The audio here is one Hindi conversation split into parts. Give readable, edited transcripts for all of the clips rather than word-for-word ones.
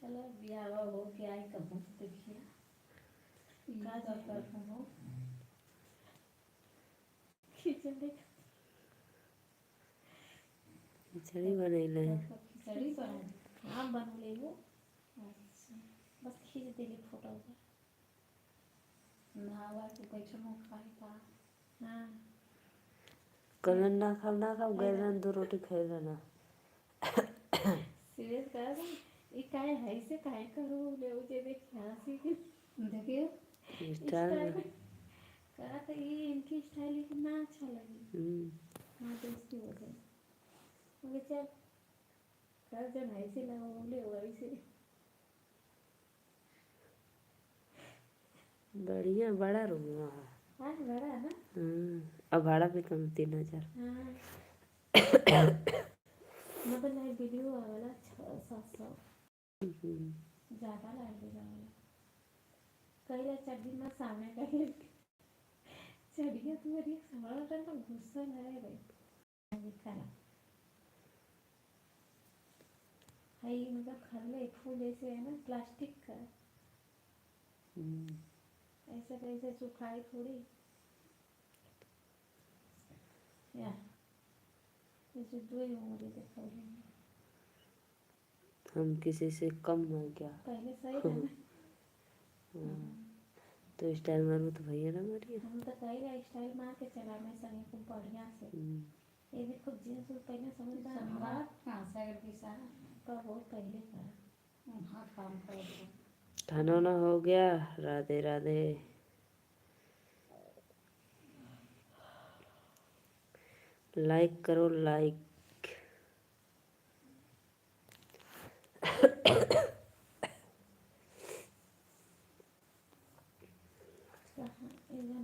चला बियाह हो के आई कहूँ तो देखिए का कर कहूँ खिचड़ी खिचड़ी बनैले हैं। खिचड़ी बना हाँ बन ले वो अच्छा बस खींच देली फोटो पर नहावा के बैठो खाई पा हाँ कल ना खाओ गैलन 2 रोटी खैले ना सीरियस कर ये काहे है से काहे करो ले जे देख हंसी के देखियो स्टाइल कहा तो ये इनकी स्टाइल ना अच्छा लगी हाँ तो इसकी वजह मुझे चल कर जन ऐसे लगा बोले वैसे बढ़िया बड़ा रूम है हाँ बड़ा है ना अब भाड़ा भी कम 3000 हाँ मतलब नहीं वीडियो वाला 700 ज़्यादा लगेगा वाला कहीं चढ़ी ना सामने कहीं चढ़िया तुम्हारी सवाल का तो गुस्सा है रे दिखाना है मतलब खरले फूल ऐसे है ना प्लास्टिक का ऐसा कैसे सुखाई थोड़ी या जैसे दो ही उंगली दिखा हम किसी से कम है क्या पहले सही था ना तो स्टाइल मारू तो भैया ना मारिए हम तो कही रहे स्टाइल मार के चला मैं संगे खूब बढ़िया से ये देखो जींस पहले समझदार कहाँ से अगर किसा का बहुत पहले का हाँ काम कर खाना ना हो गया राधे राधे लाइक करो लाइक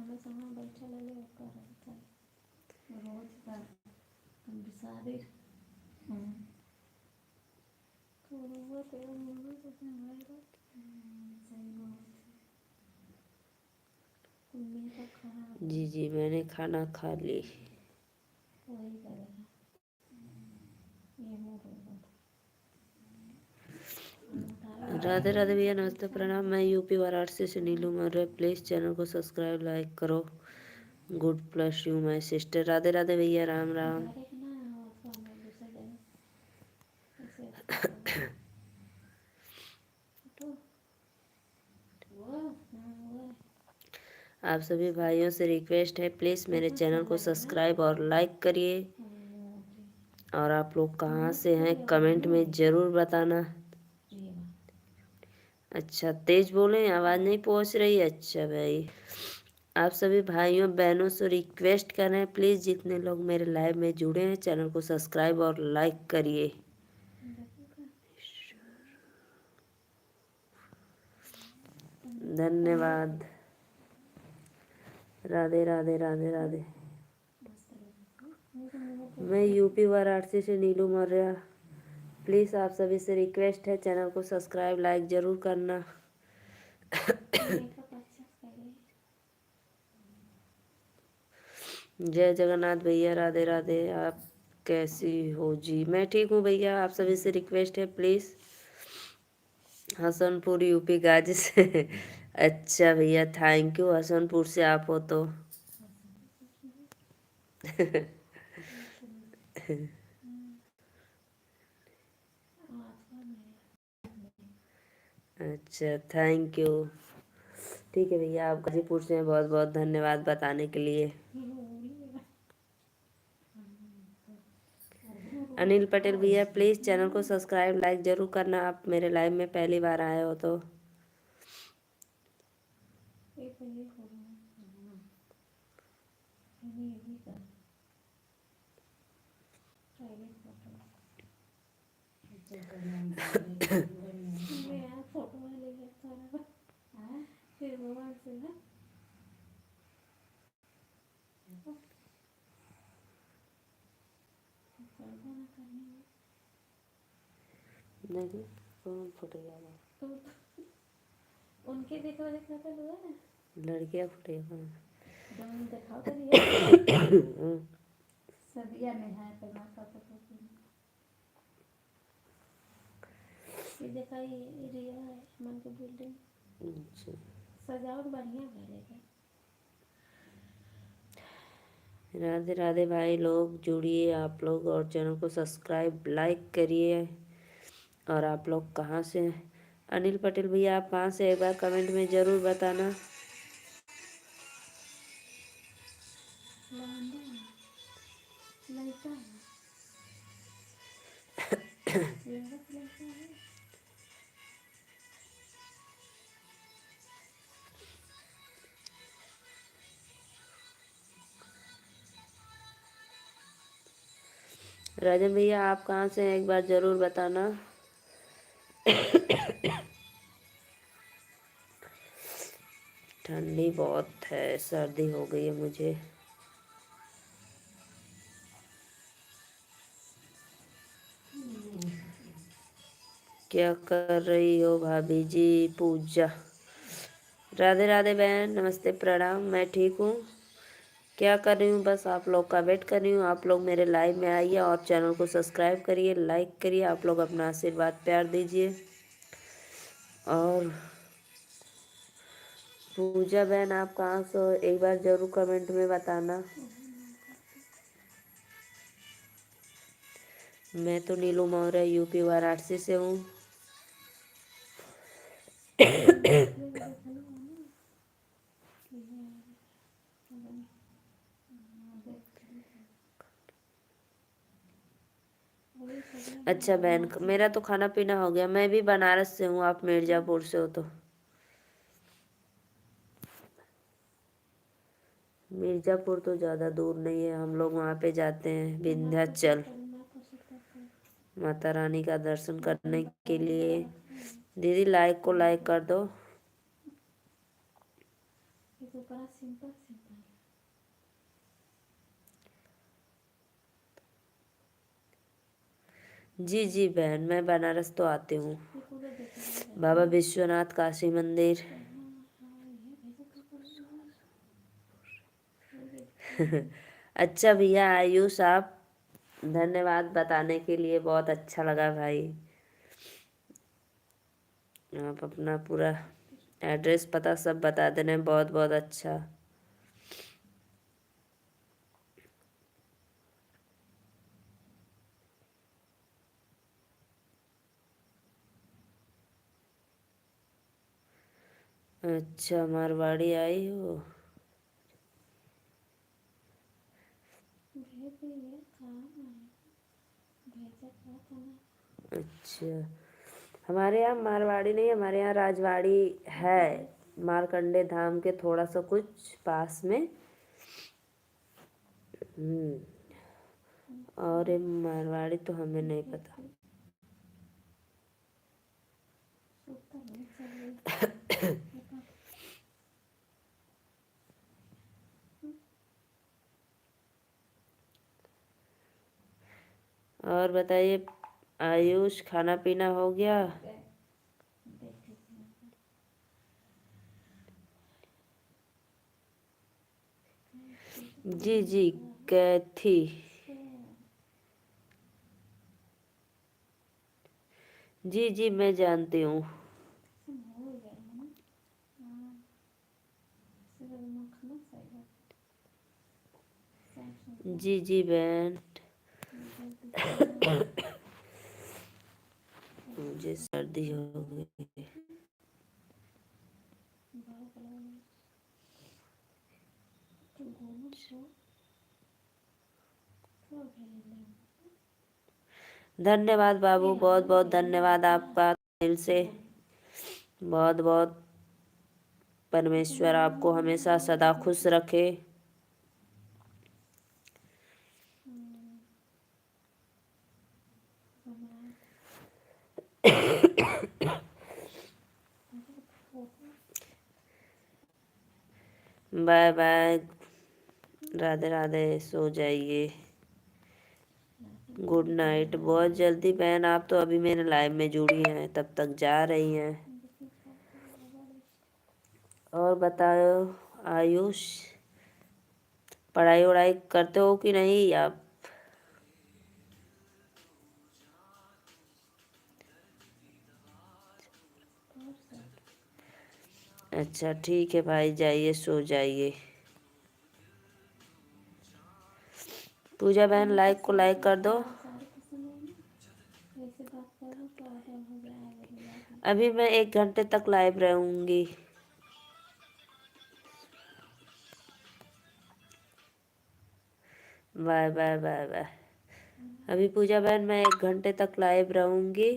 हमें समय बैठा ले रोज का हम बिसारे जी मैंने खाना खा ली वही करेगा राधे राधे भैया नमस्ते प्रणाम मैं यूपी वाराणसी से नीलू मौर्य प्लीज़ चैनल को सब्सक्राइब लाइक करो good plus you my sister Radhe Radhe भैया राम राम आप सभी भाइयों से रिक्वेस्ट है प्लीज़ मेरे चैनल को सब्सक्राइब और लाइक करिए और आप लोग कहाँ से हैं कमेंट में ज़रूर बताना अच्छा तेज बोलें आवाज़ नहीं पहुँच रही अच्छा भाई आप सभी भाइयों बहनों से रिक्वेस्ट कर रहे हैं प्लीज़ जितने लोग मेरे लाइव में जुड़े हैं चैनल को सब्सक्राइब और लाइक करिए धन्यवाद राधे राधे राधे राधे मैं यूपी वाराणसी से नीलू मौर्य प्लीज़ आप सभी से रिक्वेस्ट है चैनल को सब्सक्राइब लाइक ज़रूर करना जय जगन्नाथ भैया राधे राधे आप कैसी हो जी मैं ठीक हूँ भैया आप सभी से रिक्वेस्ट है प्लीज़ हसनपुर यूपी गाजी से अच्छा भैया थैंक यू हसनपुर से आप हो तो अच्छा थैंक यू ठीक है भैया आप गाजीपुर से हैं बहुत बहुत धन्यवाद बताने के लिए अनिल पटेल भैया प्लीज़ चैनल को सब्सक्राइब लाइक ज़रूर करना आप मेरे लाइव में पहली बार आए हो तो नहीं कौन फुटेगा उनके देखो देखा तो हुआ ना लड़कियाँ फुटेगा दिखाओ तो सदिया में है तो ना ये देखा, ये रिया है मन के बिल्डिंग, अच्छा, सजावट बढ़िया भरेगा। राधे राधे भाई लोग, जुड़िए आप लोग और चैनल को सब्सक्राइब लाइक करिए। और आप लोग कहाँ से हैं? अनिल पटेल भैया आप कहाँ से, एक बार कमेंट में ज़रूर बताना। लौंडा है, लड़का है, लड़का तो लड़का है। राजन भैया आप कहाँ से हैं, एक बार ज़रूर बताना। ठंडी बहुत है, सर्दी हो गई है मुझे। क्या कर रही हो भाभी जी? पूजा। राधे राधे बहन, नमस्ते प्रणाम। मैं ठीक हूँ। क्या कर रही हूँ, बस आप लोग का वेट कर रही हूँ। आप लोग मेरे लाइव में आइए और चैनल को सब्सक्राइब करिए, लाइक करिए। आप लोग अपना आशीर्वाद प्यार दीजिए। और पूजा बहन आप कहाँ से हो, एक बार ज़रूर कमेंट में बताना। मैं तो नीलू मौर्य यूपी वाराणसी से हूँ। अच्छा बहन, मेरा तो खाना पीना हो गया। मैं भी बनारस से हूँ, आप मिर्ज़ापुर से हो तो। मिर्ज़ापुर तो ज़्यादा दूर नहीं है, हम लोग वहाँ पे जाते हैं विंध्याचल माता रानी का दर्शन करने के लिए। दीदी लाइक को लाइक कर दो। ये तो बड़ा सिंपल सिंपल। जी जी बहन, मैं बनारस तो आती हूँ। ये पूरा देखिए। बाबा विश्वनाथ काशी मंदिर। अच्छा भैया आयुष आप, धन्यवाद बताने के लिए, बहुत अच्छा लगा भाई। आप अपना पूरा एड्रेस पता सब बता देना, बहुत बहुत अच्छा। अच्छा मारवाड़ी आई हो। भेज दिए, काम है, भेजा क्या था ना। अच्छा, हमारे यहाँ मारवाड़ी नहीं, हमारे यहाँ राजवाड़ी है, मारकंडे धाम के थोड़ा सा कुछ पास में। और ये मारवाड़ी तो हमें नहीं पता। सूखता नहीं चाहिए। और बताइए आयुष, खाना पीना हो गया? जी जी कैथी। जी जी मैं जानती हूँ। जी जी बहन, मुझे सर्दी हो गई। धन्यवाद बाबू, बहुत बहुत धन्यवाद आपका दिल से। बहुत बहुत परमेश्वर आपको हमेशा सदा खुश रखे। बाय बाय, राधे राधे, सो जाइए, गुड नाइट। बहुत जल्दी बहन, आप तो अभी मेरे लाइव में जुड़ी हैं, तब तक जा रही हैं। और बताओ आयुष, पढ़ाई वढ़ाई करते हो कि नहीं आप? अच्छा ठीक है भाई, जाइए सो जाइए। पूजा बहन लाइक को लाइक कर दो। सारे पसंद है ना, ऐसे बात करो तो ऑर्डर हो जाएगा लिया भी। अभी मैं 1 घंटे तक लाइव रहूंगी। Bye bye bye bye. अभी पूजा बहन मैं 1 घंटे तक लाइव रहूंगी।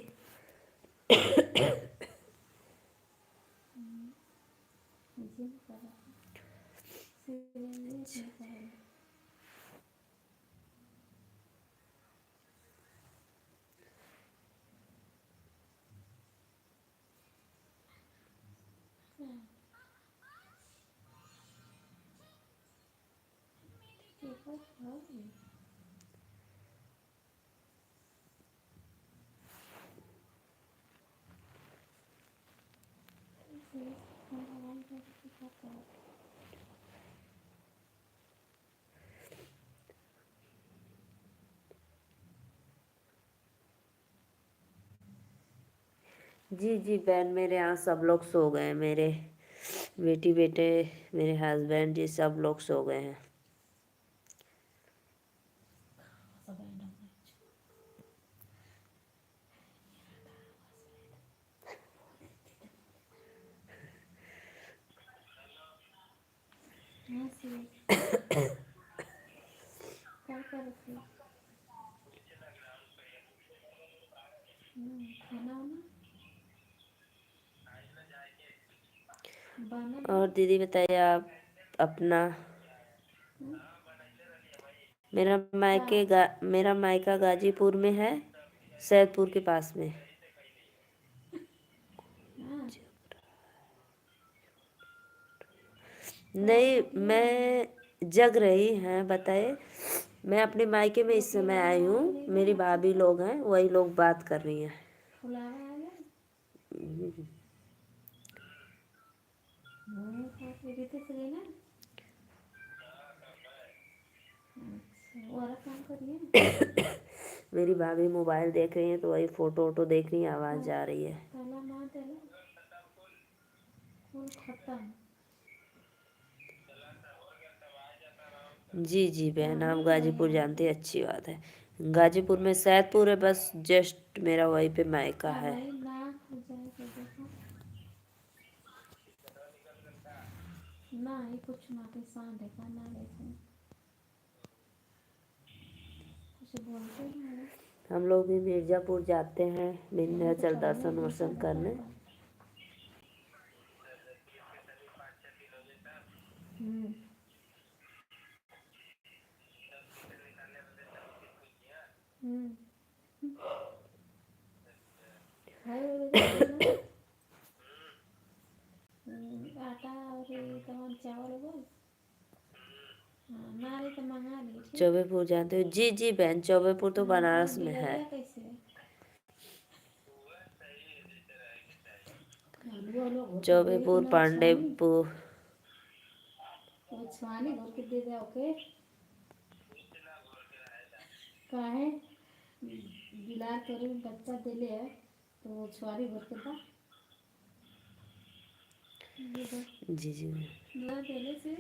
जिम करो, सीरियस नहीं करो। पेपर खाओ भगवान का पेपर करो। जी जी बहन, मेरे यहाँ सब लोग सो गए हैं। मेरे बेटी बेटे, मेरे हस्बैंड जी सब लोग सो गए हैं। सब एंड हो गए। हाँ सी क्या कर रही? खाना वाना बना और दीदी बताइए आप अपना। मेरा मायका गाजीपुर में है, सैदपुर के पास में। हाँ नहीं, मैं जग रही हैं, बताए। मैं अपने मायके में इस समय आई हूँ। मेरी भाभी लोग हैं, वही लोग बात कर रही हैं। फुलावा आ गया। रितेश गई ना। अच्छा वो वाला काम करिए। मेरी भाभी मोबाइल देख रही हैं, तो वही फोटो वोटो देख रही हैं, आवाज़ जा रही है। ताला मार देला फुल खत्म। जी जी बहन, आप गाजीपुर जानते हैं, अच्छी बात है। गाजीपुर में सैदपुर है, बस जस्ट मेरा वहीं पे मायका है। भाई नाक हो जाए तो देखो ना, ये कुछ ना के सांड है का ना देखो कुछ बोलते हैं। हम लोग भी मिर्ज़ापुर जाते हैं विंध्याचल दर्शन वर्शन करने। भाई वो देखो आटा और ये तमाम चावल बोल। हाँ नारी तो मंगा ली ठीक। चौबेपुर जानते हो? जी जी बहन, चौबेपुर तो बनारस में है। बिलौया कैसे है? चौबेपुर, पांडेपुर। वो छवानी घोर के दे दे ओके काहे बिलार तोरे में बच्चा देले है तो वो छुआरी भर के था जी जी ना देले से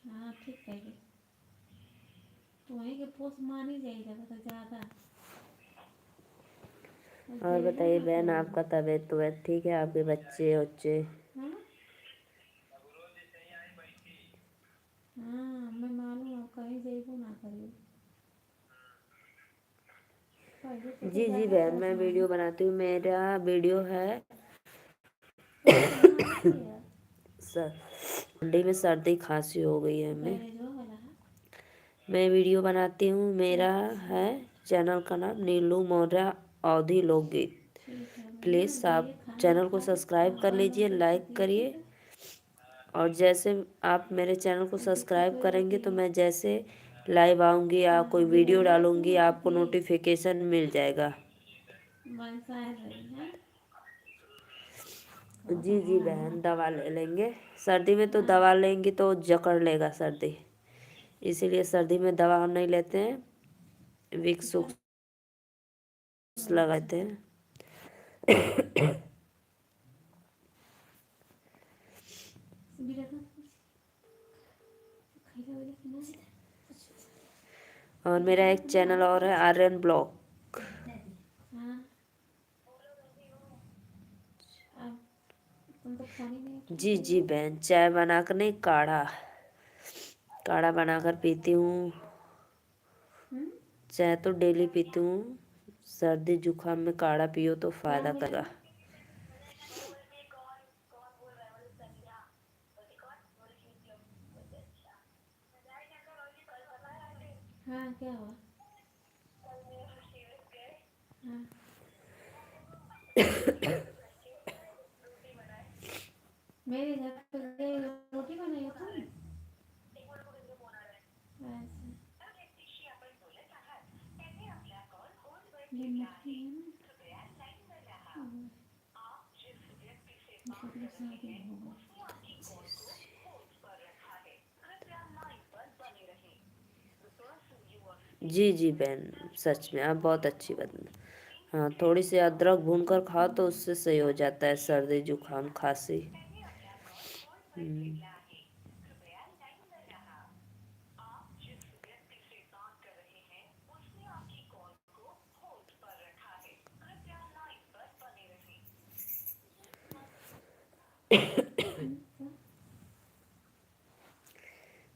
हाँ ठीक है तो वहीं के पोस्ट मानी जाएगा तो ज़्यादा। और बताइए बहन, आपका तबीयत तबीयत ठीक है? आपके बच्चे बच्चे? हाँ हाँ मैं मालूम है कहीं जाइबो ना करिए। जी जी बहन, मैं वीडियो बनाती हूँ। मेरा वीडियो है ठंडी में सर्दी खांसी हो गई है हमें। मैं वीडियो बनाती हूँ, मेरा है चैनल का नाम नीलू मौर्य अवधी लोकगीत। प्लीज़ आप चैनल को सब्सक्राइब कर लीजिए, लाइक करिए। और जैसे आप मेरे चैनल को सब्सक्राइब करेंगे तो मैं जैसे लाइव आऊँगी या कोई वीडियो डालूँगी, आपको नोटिफिकेशन मिल जाएगा। जी जी बहन, दवा ले लेंगे। सर्दी में तो दवा लेंगी तो जकड़ लेगा सर्दी, इसीलिए सर्दी में दवा हम नहीं लेते हैं। विक्स लगाते हैं। और मेरा एक चैनल और है आर्यन ब्लॉग। जी जी बहन, चाय बनाकर नहीं, काढ़ा बनाकर पीती हूँ। चाय तो डेली पीती हूँ। सर्दी जुकाम में काढ़ा पियो तो फायदा करेगा। हाँ क्या हुआ? हाँ मेरे घर पे रोटी बनाई हो तुम? अच्छा ये मिट्टी है ना, इसको शादी हो गई। जी जी बहन, सच में आप बहुत अच्छी बात। हाँ, थोड़ी सी अदरक भूनकर खाओ तो उससे सही हो जाता है सर्दी जुकाम खांसी।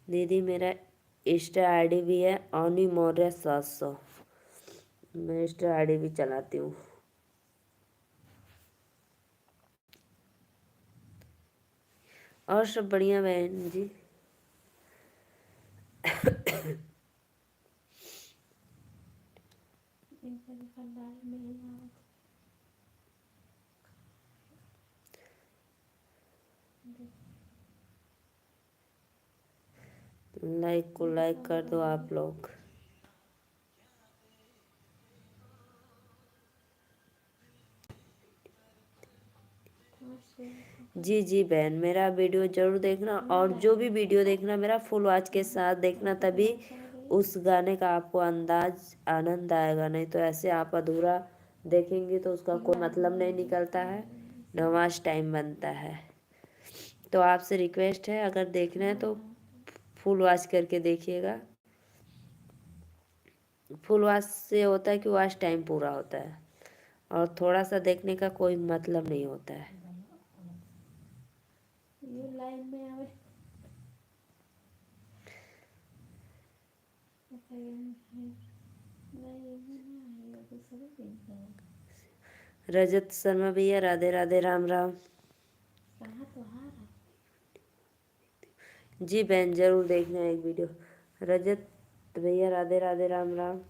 दीदी मेरा इंस्टा आईडी भी है ऑनी मौर्य 700। मैं इंस्टा आईडी भी चलाती हूँ। और सब बढ़िया बहन जी। लाइक को लाइक कर दो आप लोग। जी जी बहन, मेरा वीडियो जरूर देखना, और जो भी वीडियो देखना मेरा फुल वॉच के साथ देखना, तभी उस गाने का आपको आनंद आएगा। नहीं तो ऐसे आप अधूरा देखेंगे तो उसका कोई मतलब नहीं निकलता है, न वॉच टाइम बनता है। तो आपसे रिक्वेस्ट है, अगर देखना है तो फुल वॉच करके देखिएगा। फुल वॉच से होता है कि वॉच टाइम पूरा होता है, और थोड़ा सा देखने का कोई मतलब नहीं होता है। ये लाइन में आवे रजत शर्मा भैया राधे राधे, राम राम। कहाँ तो हार जी बहन, जरूर देखना एक वीडियो। रजत भैया राधे राधे, राम राम।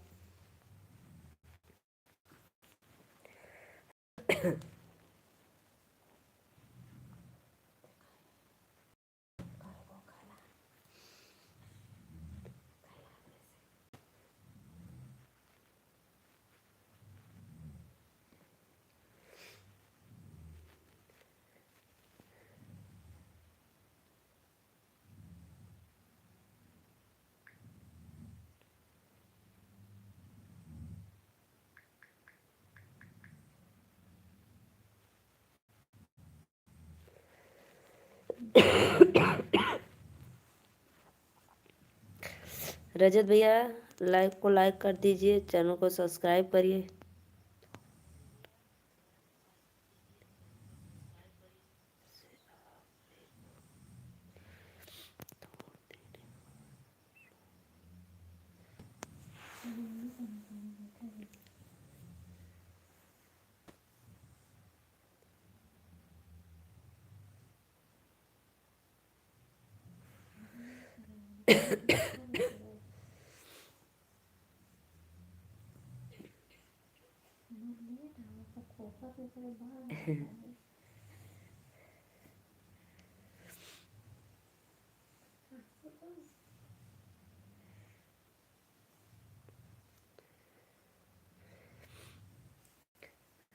रजत भैया लाइक को लाइक कर दीजिए, चैनल को सब्सक्राइब करिए।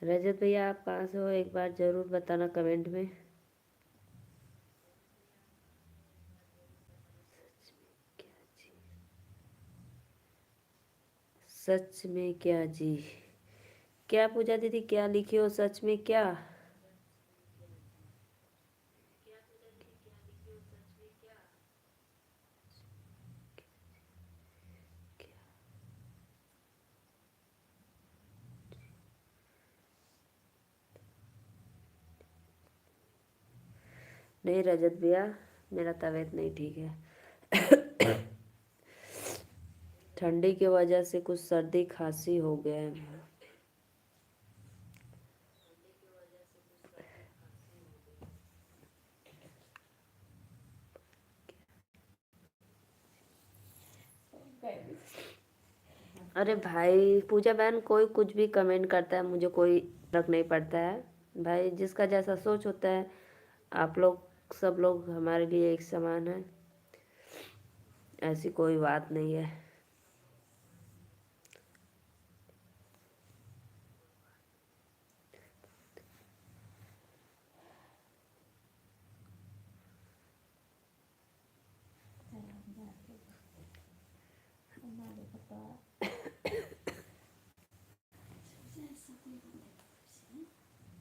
रजत भैया आप कहाँ से हो, एक बार जरूर बताना कमेंट में। सच में क्या जी? क्या पूजा दीदी, क्या लिखी हो सच में क्या? नहीं रजत भैया, मेरा तबीयत नहीं ठीक है। ठंडी की वजह से कुछ सर्दी खांसी हो गया है। अरे भाई पूजा बहन, कोई कुछ भी कमेंट करता है, मुझे कोई फर्क नहीं पड़ता है भाई, जिसका जैसा सोच होता है। आप लोग सब लोग हमारे लिए एक समान है, ऐसी कोई बात नहीं है।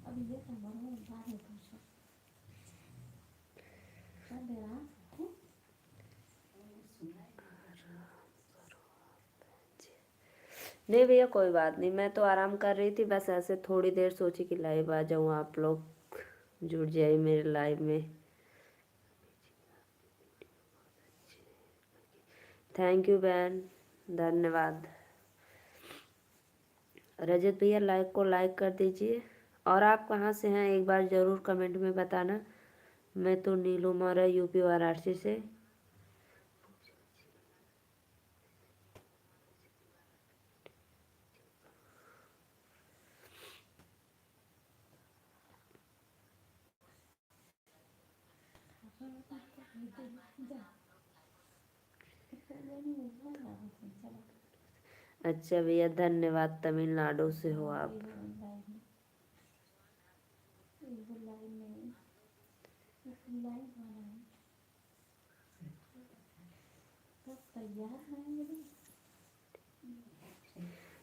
अब ये नंबर में बात नहीं पूछो क्या दे रहा है? नहीं भैया कोई बात नहीं, मैं तो आराम कर रही थी, बस ऐसे थोड़ी देर सोची कि लाइव आ जाऊँ, आप लोग जुड़ जाइए मेरे लाइव में। थैंक यू बहन, धन्यवाद। रजत भैया लाइक को लाइक कर दीजिए। और आप कहाँ से हैं एक बार ज़रूर कमेंट में बताना। मैं तो नीलू मौर्य यूपी वाराणसी से। अच्छा भैया धन्यवाद, तमिलनाडु से हो आप।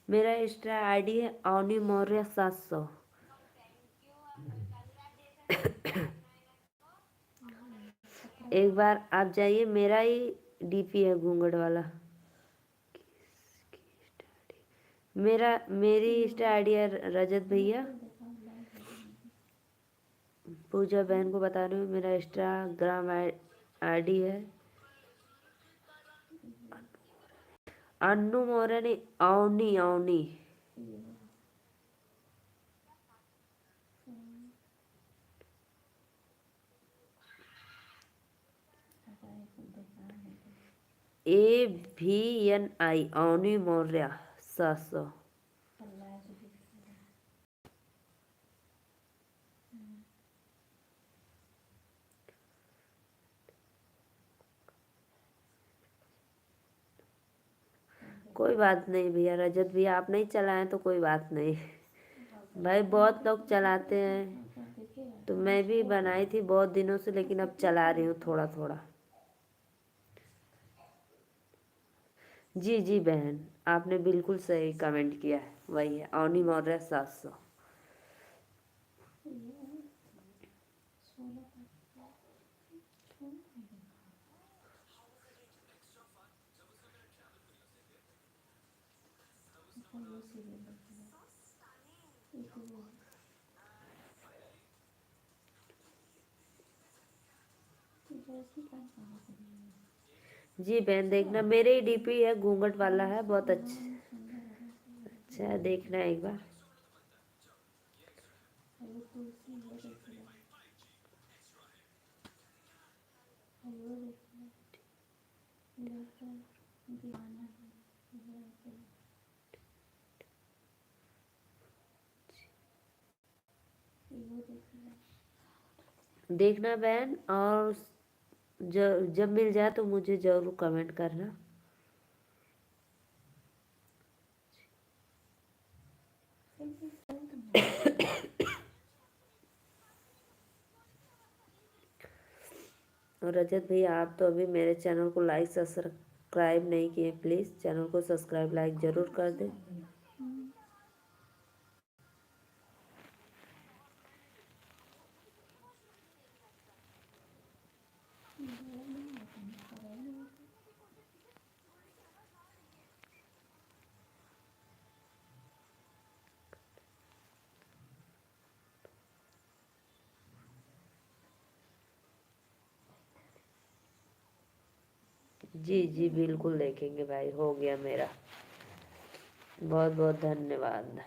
मेरा इंस्टा आईडी है अवनी मौर्य 700। एक बार आप जाइए, मेरा ही डीपी है घूंघट वाला। मेरी इंस्टा आईडी है रजत भैया। पूजा बहन को बता रही हूँ, मेरा इंस्टाग्राम आईडी है अन्नू मौर्य, नहीं अवनी अवनी। AVNI अवनी मौर्य 700। कोई बात नहीं भैया, रजत भैया आप नहीं चलाएं तो कोई बात नहीं भाई, बहुत लोग चलाते हैं, तो मैं भी बनाई थी बहुत दिनों से, लेकिन अब चला रही हूँ थोड़ा थोड़ा। जी जी बहन, आपने बिल्कुल सही कमेंट किया है, वही है अवनी मौर्य 700। जी बहन देखना, मेरे ही डीपी है घूंघट वाला है, बहुत अच्छा है, देखना एक बार। देखना बहन, और जब मिल जाए तो मुझे ज़रूर कमेंट करना। और रजत भैया आप तो अभी मेरे चैनल को लाइक सब्सक्राइब नहीं किए, प्लीज़ चैनल को सब्सक्राइब लाइक ज़रूर कर दें। जी जी बिल्कुल देखेंगे भाई, हो गया मेरा। बहुत बहुत धन्यवाद।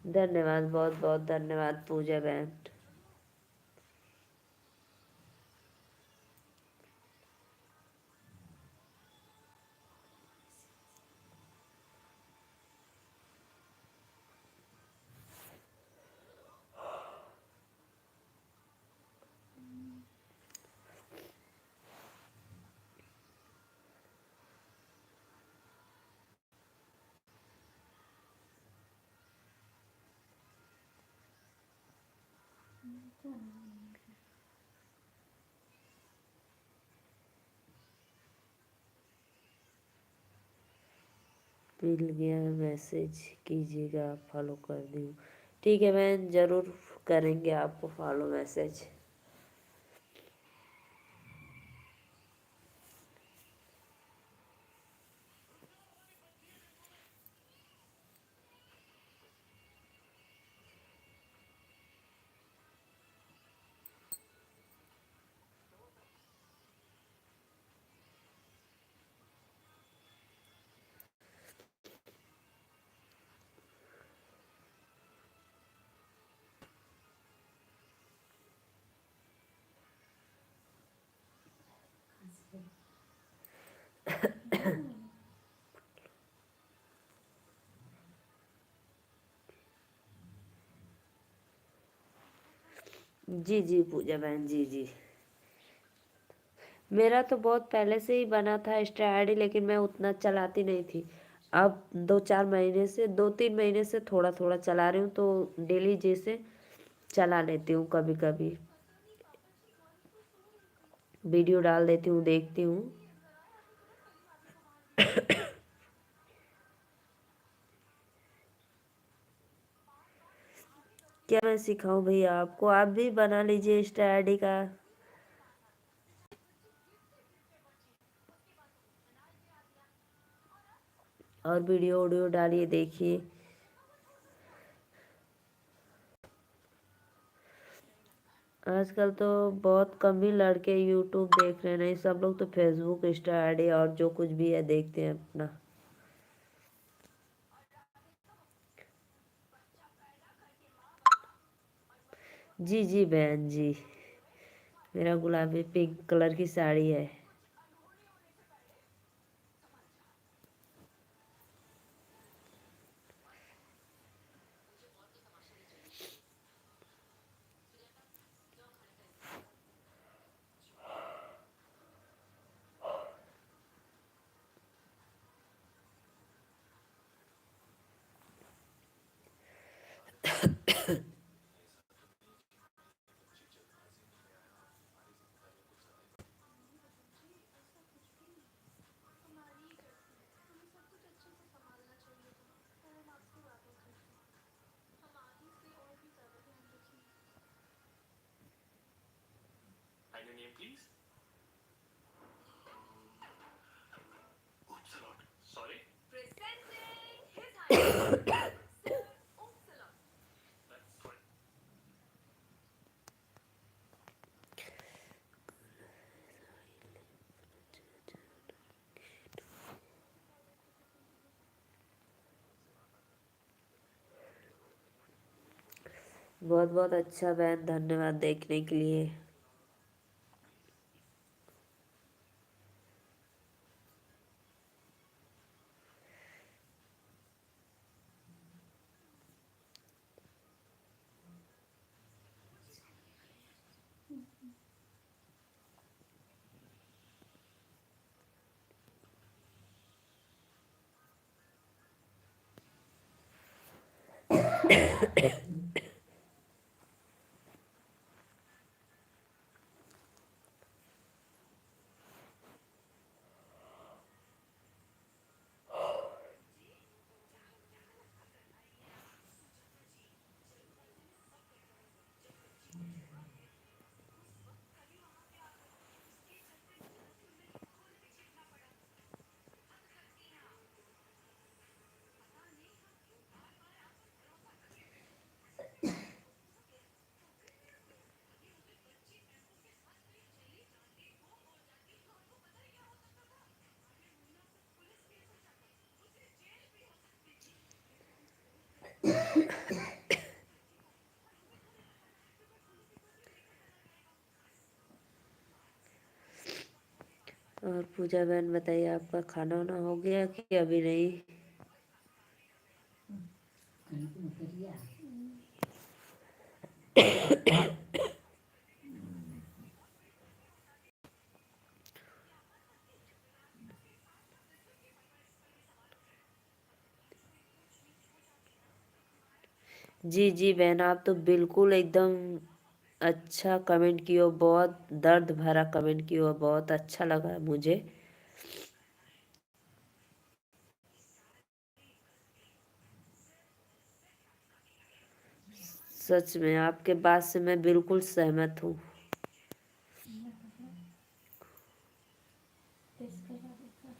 धन्यवाद, बहुत बहुत धन्यवाद पूजा बहन। मिल गया मैसेज, कीजिएगा, फॉलो कर दी हूँ। ठीक है बहन, ज़रूर करेंगे आपको फॉलो मैसेज। जी जी पूजा बहन, जी जी। मेरा तो बहुत पहले से ही बना था इंस्टा आईडी, लेकिन मैं उतना चलाती नहीं थी। अब 2-4 महीने से, 2-3 महीने से थोड़ा थोड़ा चला रही हूँ, तो डेली जैसे चला लेती हूँ। कभी कभी वीडियो डाल देती हूँ, देखती हूँ। क्या मैं सिखाऊं भैया आपको? आप भी बना लीजिए इंस्टा आईडी का, और वीडियो वीडियो डालिए, देखिए। आजकल तो बहुत कम ही लड़के यूट्यूब देख रहे हैं, नहीं सब लोग तो फेसबुक, इंस्टा आईडी और जो कुछ भी है देखते हैं अपना। जी जी बहन जी, मेरा गुलाबी पिंक कलर की साड़ी है। बहुत बहुत अच्छा बहन, धन्यवाद देखने के लिए। और पूजा बहन बताइए, आपका खाना वाना हो गया कि अभी नहीं? जी जी बहन, आप तो बिल्कुल एकदम अच्छा कमेंट किए, बहुत दर्द भरा कमेंट किए, बहुत अच्छा लगा मुझे। सच में आपके बात से मैं बिल्कुल सहमत हूँ। टेस्ट करा देखा।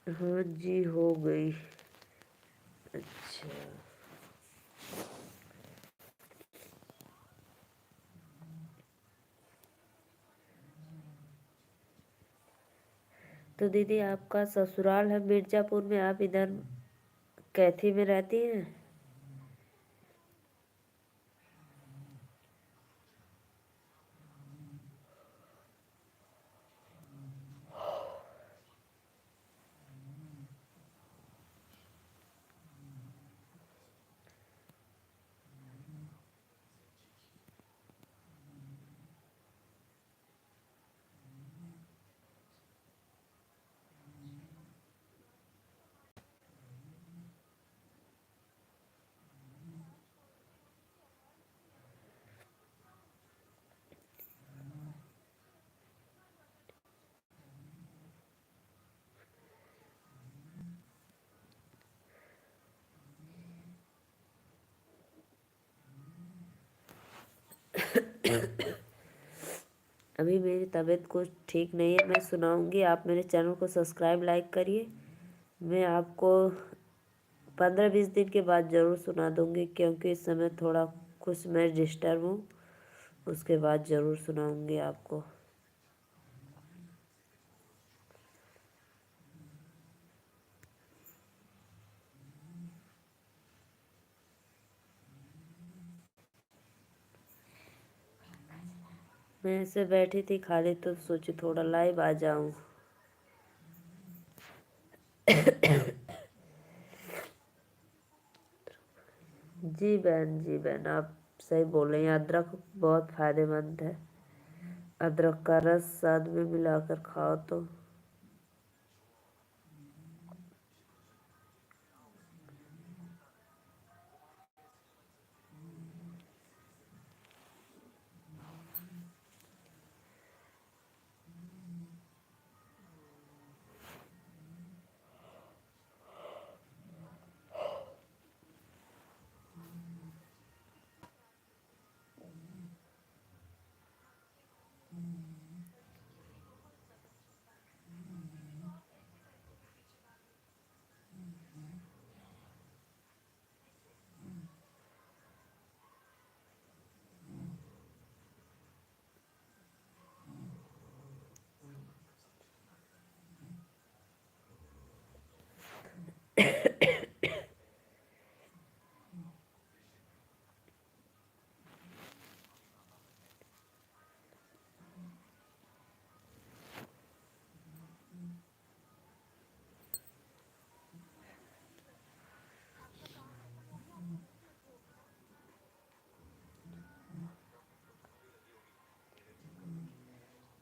हाँ जी, हो गई। अच्छा, तो दीदी आपका ससुराल है मिर्ज़ापुर में, आप इधर कैथी में रहती हैं? अभी मेरी तबीयत कुछ ठीक नहीं है, मैं सुनाऊंगी। आप मेरे चैनल को सब्सक्राइब लाइक करिए। मैं आपको 15-20 दिन के बाद ज़रूर सुना दूंगी, क्योंकि इस समय थोड़ा कुछ मैं डिस्टर्ब हूँ। उसके बाद ज़रूर सुनाऊंगी आपको। मैं ऐसे बैठी थी खाली, तो सोची थोड़ा लाइव आ जाऊं। जी बहन, जी बहन, आप सही बोल रही हैं। अदरक बहुत फायदेमंद है। अदरक का रस साथ में मिलाकर खाओ तो।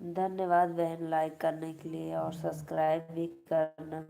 धन्यवाद बहन लाइक करने के लिए और सब्सक्राइब भी करना।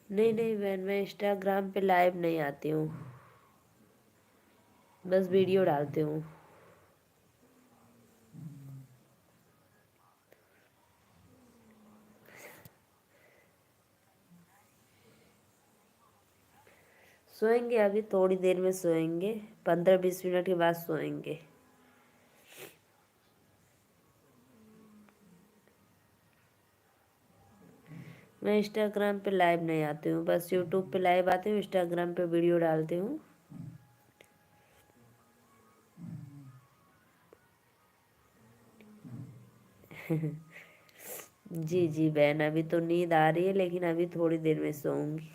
नहीं नहीं बहन, मैं इंस्टाग्राम पे लाइव नहीं आती हूँ, बस वीडियो डालती हूँ। सोएंगे अभी थोड़ी देर में सोएंगे, 15-20 मिनट के बाद सोएंगे। मैं इंस्टाग्राम पे लाइव नहीं आती हूँ, बस यूट्यूब पे लाइव आती हूँ, इंस्टाग्राम पे वीडियो डालती हूँ। जी जी बहन, अभी तो नींद आ रही है लेकिन अभी थोड़ी देर में सोऊंगी।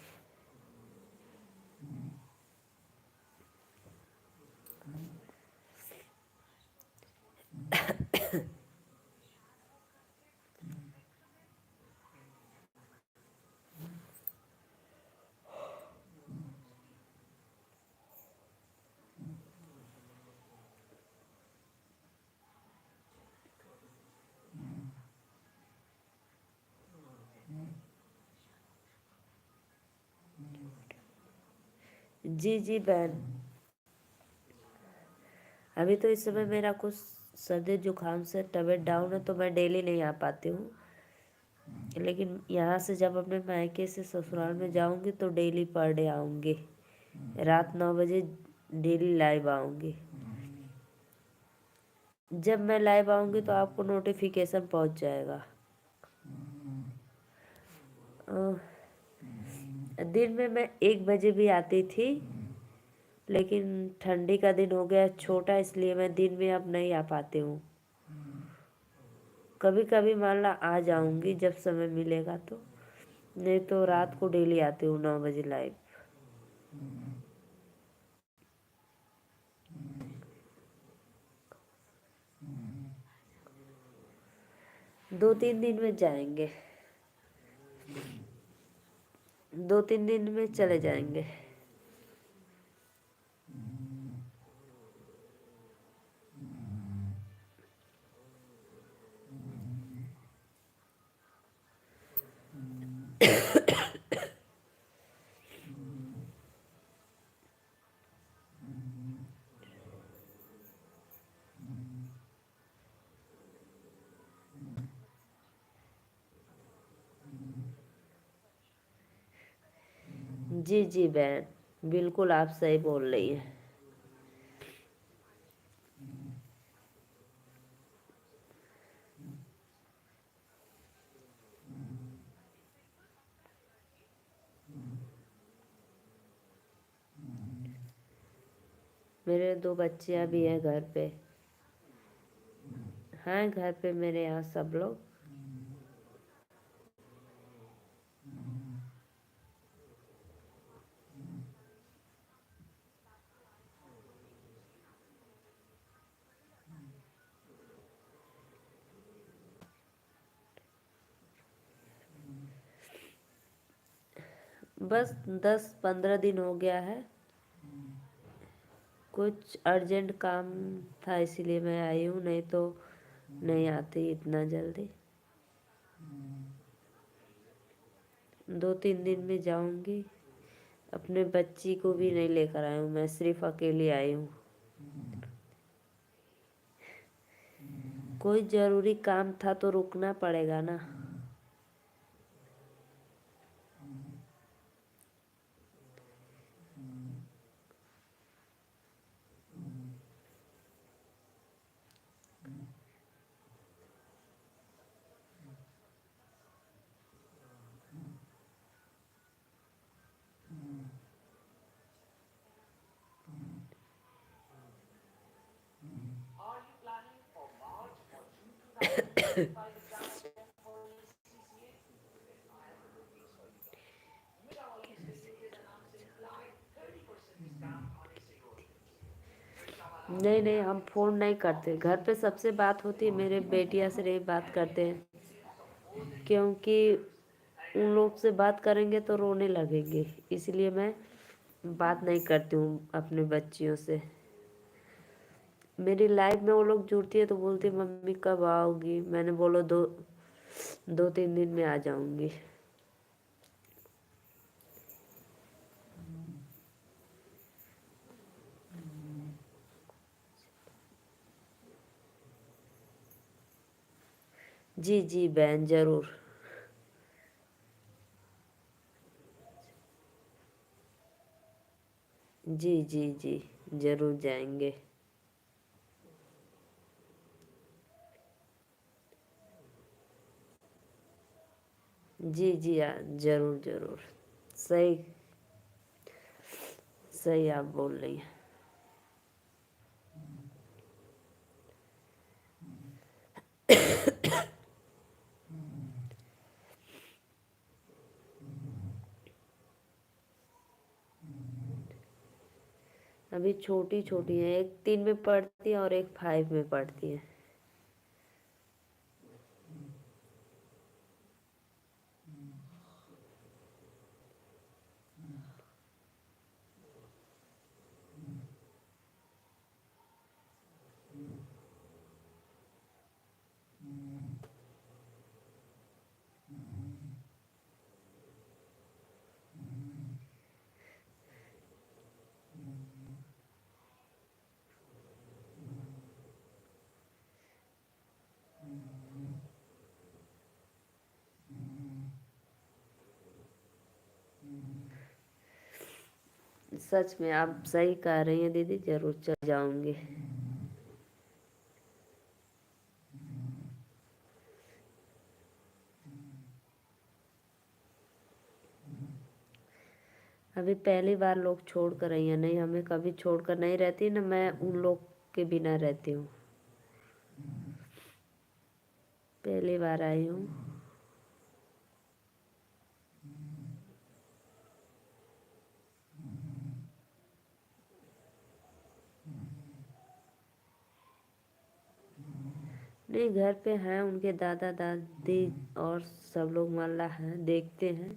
जी जी बहन, अभी तो इस समय मेरा कुछ सर्दी जुकाम से तबीयत डाउन है तो मैं डेली नहीं आ पाती हूँ, लेकिन यहाँ से जब अपने मायके से ससुराल में जाऊँगी तो डेली पर डे आऊँगी, रात 9 बजे डेली लाइव आऊँगी। जब मैं लाइव आऊँगी तो आपको नोटिफिकेशन पहुँच जाएगा। दिन में मैं 1 बजे भी आती थी, लेकिन ठंडी का दिन हो गया छोटा, इसलिए मैं दिन में अब नहीं आ पाती हूँ। कभी कभी मान ला आ जाऊँगी जब समय मिलेगा तो, नहीं तो रात को डेली आती हूँ 9 बजे लाइव। 2-3 दिन में जाएंगे, 2-3 दिन में चले जाएंगे। जी जी बहन, बिल्कुल आप सही बोल रही हैं। मेरे 2 बच्चियाँ भी हैं घर पे। हैं घर पे मेरे यहाँ सब लोग। बस 10-15 दिन हो गया है। कुछ अर्जेंट काम था इसीलिए मैं आई हूँ, नहीं तो नहीं आती इतना जल्दी। 2-3 दिन में जाऊंगी। अपने बच्ची को भी नहीं लेकर आई हूँ, मैं सिर्फ अकेली आई हूँ। कोई ज़रूरी काम था तो रुकना पड़ेगा ना। नहीं नहीं, हम फ़ोन नहीं करते। घर पे सबसे बात होती है, मेरे बेटिया से नहीं बात करते हैं, क्योंकि उन लोग से बात करेंगे तो रोने लगेंगे, इसलिए मैं बात नहीं करती हूँ अपने बच्चियों से। मेरी लाइफ में वो लोग जुड़ती है तो बोलती है मम्मी कब आओगी। मैंने बोलो 2-3 दिन में आ जाऊंगी। जी जी बहन, ज़रूर। जी जी जी, ज़रूर जाएंगे। जी जी ज़रूर ज़रूर। सही सही आप बोल रही हैं। अभी छोटी छोटी है, एक 3 में पढ़ती है और एक 5 में पढ़ती है। सच में आप सही कह रही हैं दीदी, ज़रूर चल जाऊंगी। अभी पहली बार लोग छोड़ कर आई हैं, नहीं हमें कभी छोड़ कर नहीं रहती ना, मैं उन लोग के बिना रहती हूँ। पहली बार आई हूँ। नहीं, घर पे हैं उनके दादा दादी और सब लोग मल्ला हैं, देखते हैं।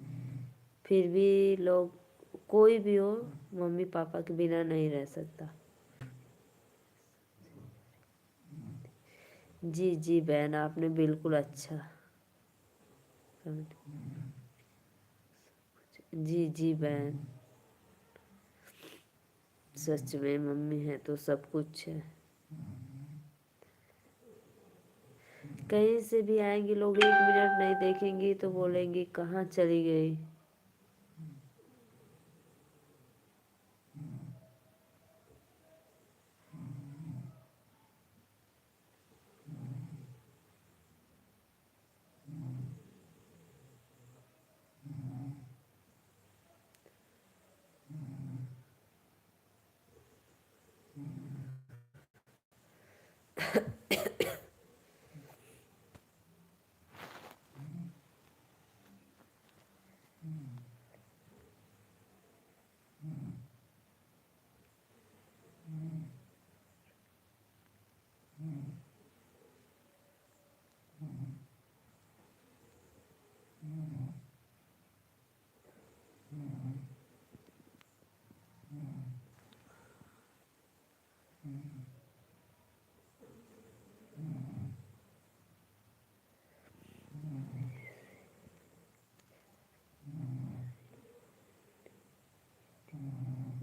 फिर भी लोग कोई भी हो मम्मी पापा के बिना नहीं रह सकता। जी जी बहन, आपने बिल्कुल अच्छा समझ। जी जी बहन, सच में मम्मी है तो सब कुछ है। कहीं से भी आएंगी लोग, 1 मिनट नहीं देखेंगी तो बोलेंगी कहाँ चली गई।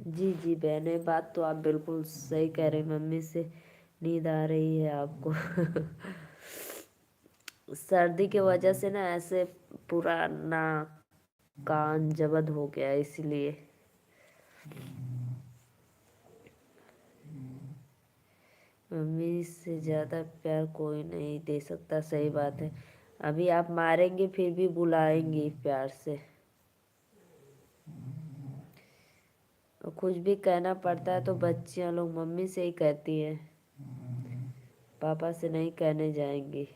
जी जी बहने, बात तो आप बिल्कुल सही कह रहे हैं। मम्मी से नींद आ रही है आपको। सर्दी के वजह से ना ऐसे पूरा नाक कान जबद हो गया है, इसलिए। मम्मी से ज़्यादा प्यार कोई नहीं दे सकता, सही बात है। अभी आप मारेंगे फिर भी बुलाएंगी प्यार से। और कुछ भी कहना पड़ता है तो बच्चियां लोग मम्मी से ही कहती हैं, पापा से नहीं कहने जाएंगी।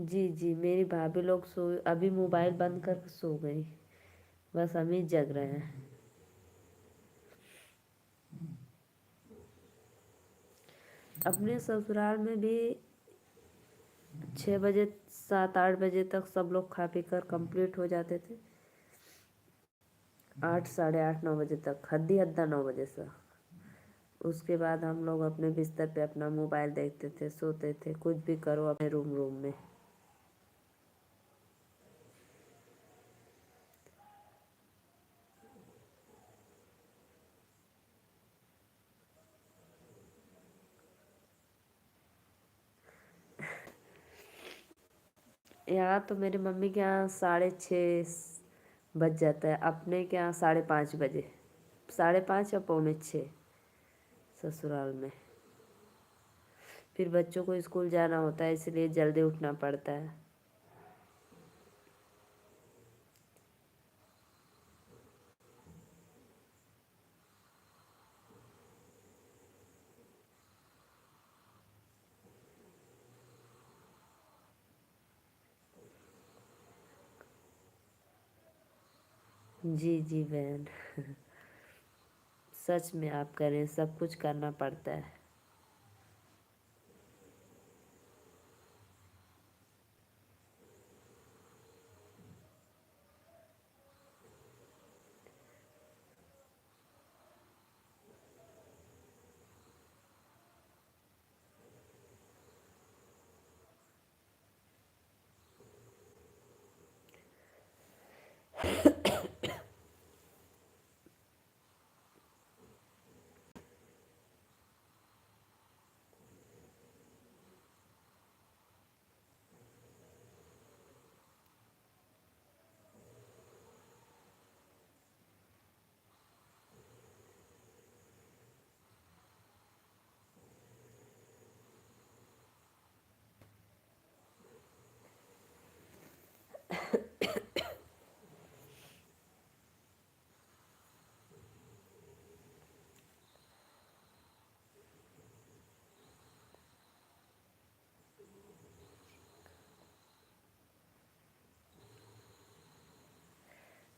जी जी, मेरी भाभी लोग सो अभी मोबाइल बंद कर सो गई, बस हम ही जग रहे हैं। अपने ससुराल में भी 6 बजे 7 8 बजे तक सब लोग खा पी कर कंप्लीट हो जाते थे। 8 8:30 9 बजे तक, हद्दी हद्दा 9 बजे से। उसके बाद हम लोग अपने बिस्तर पे अपना मोबाइल देखते थे, सोते थे, कुछ भी करो अपने रूम रूम में। यहाँ तो मेरी मम्मी के यहाँ 6:30 बज जाता है, अपने के यहाँ 5:30 बजे, 5:30 या 5:45 ससुराल में। फिर बच्चों को स्कूल जाना होता है, इसलिए जल्दी उठना पड़ता है। जी जी बहन। सच में आप कह रहे हैं, सब कुछ करना पड़ता है।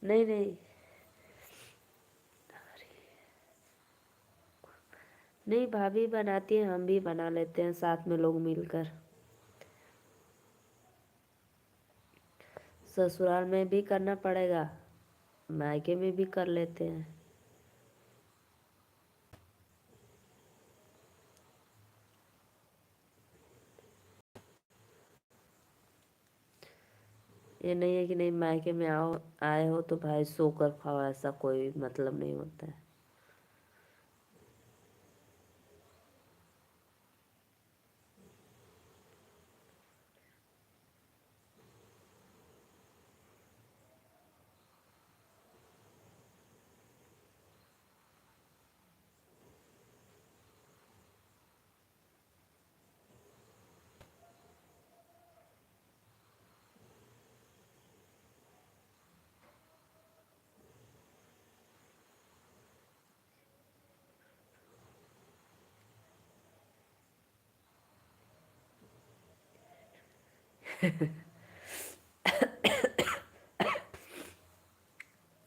नहीं नहीं नहीं, भाभी बनाती है, हम भी बना लेते हैं साथ में लोग मिलकर। ससुराल में भी करना पड़ेगा, मायके में भी कर लेते हैं। ये नहीं है कि नहीं, मायके में आए हो तो भाई सोकर खाओ, ऐसा कोई मतलब नहीं होता है।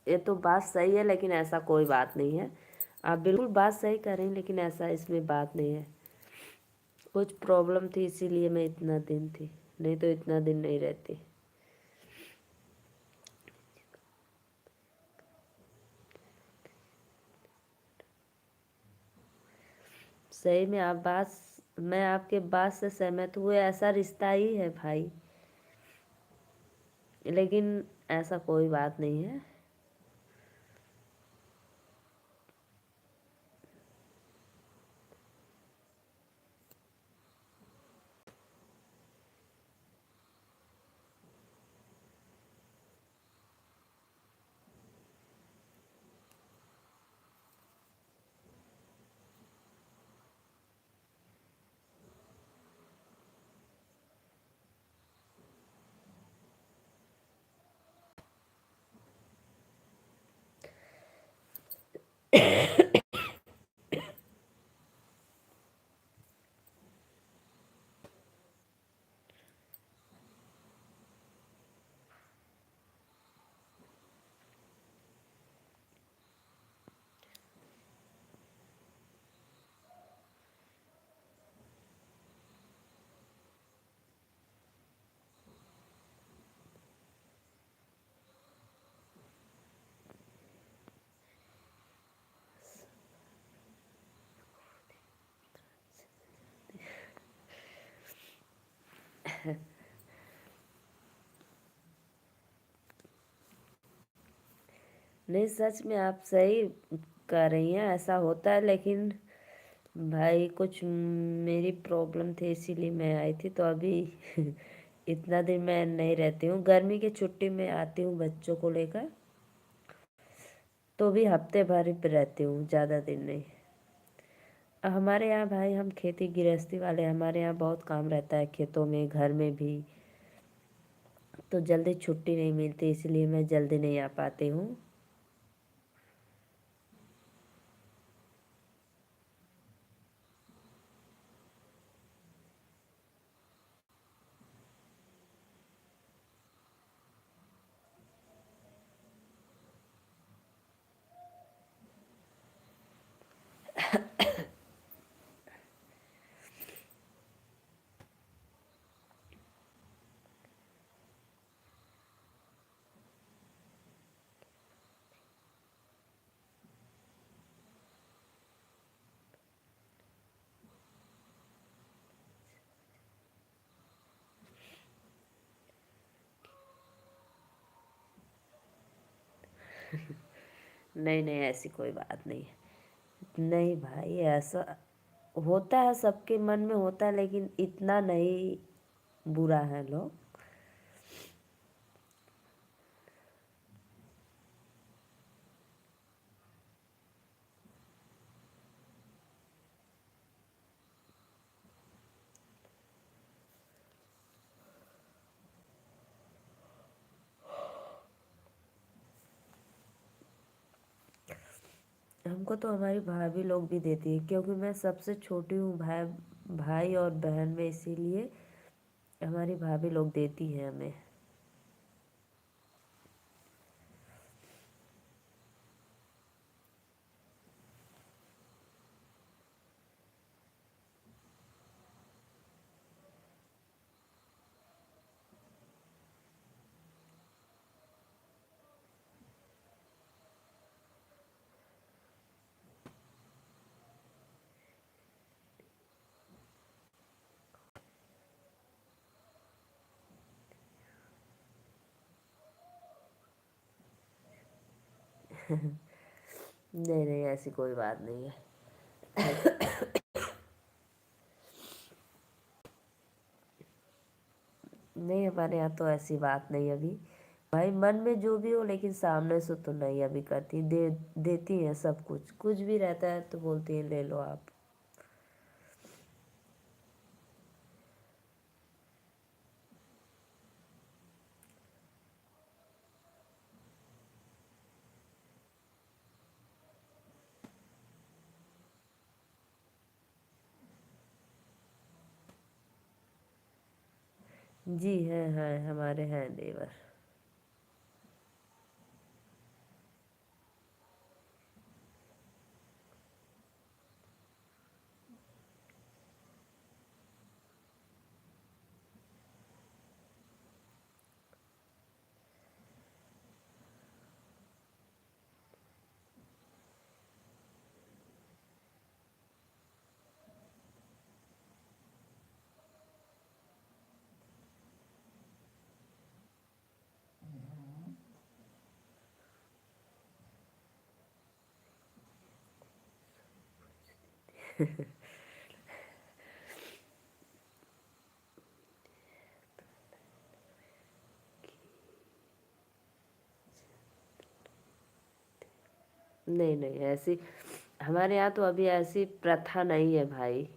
ये तो बात सही है, लेकिन ऐसा कोई बात नहीं है। आप बिल्कुल बात सही कर रही हैं, लेकिन ऐसा इसमें बात नहीं है। कुछ प्रॉब्लम थी इसीलिए मैं इतना दिन थी, नहीं तो इतना दिन नहीं रहती। सही में मैं आपके बात से सहमत हुए, ऐसा रिश्ता ही है भाई, लेकिन ऐसा कोई बात नहीं है। नहीं, सच में आप सही कर रही हैं, ऐसा होता है। लेकिन भाई कुछ मेरी प्रॉब्लम थी, इसीलिए मैं आई थी। तो अभी इतना दिन मैं नहीं रहती हूँ। गर्मी की छुट्टी में आती हूँ बच्चों को लेकर, तो भी हफ्ते भर ही पे रहती हूँ, ज़्यादा दिन नहीं। हमारे यहाँ भाई हम खेती गृहस्थी वाले, हमारे यहाँ बहुत काम रहता है खेतों में, घर में भी। तो जल्दी छुट्टी नहीं मिलती, इसलिए मैं जल्दी नहीं आ पाती हूँ। नहीं नहीं, ऐसी कोई बात नहीं है। नहीं भाई, ऐसा होता है, सबके मन में होता है, लेकिन इतना नहीं बुरा है लोग। हमको तो हमारी भाभी लोग भी देती है, क्योंकि मैं सबसे छोटी हूँ भाई भाई और बहन में, इसीलिए हमारी भाभी लोग देती हैं हमें। नहीं नहीं, ऐसी कोई बात नहीं है। नहीं, हमारे यहाँ तो ऐसी बात नहीं अभी। भाई मन में जो भी हो, लेकिन सामने से तो नहीं अभी करती। देती हैं सब कुछ, कुछ भी रहता है तो बोलती हैं ले लो आप। जी हैं हमारे हैं देवर। नहीं नहीं, ऐसी हमारे यहाँ तो अभी ऐसी प्रथा नहीं है भाई।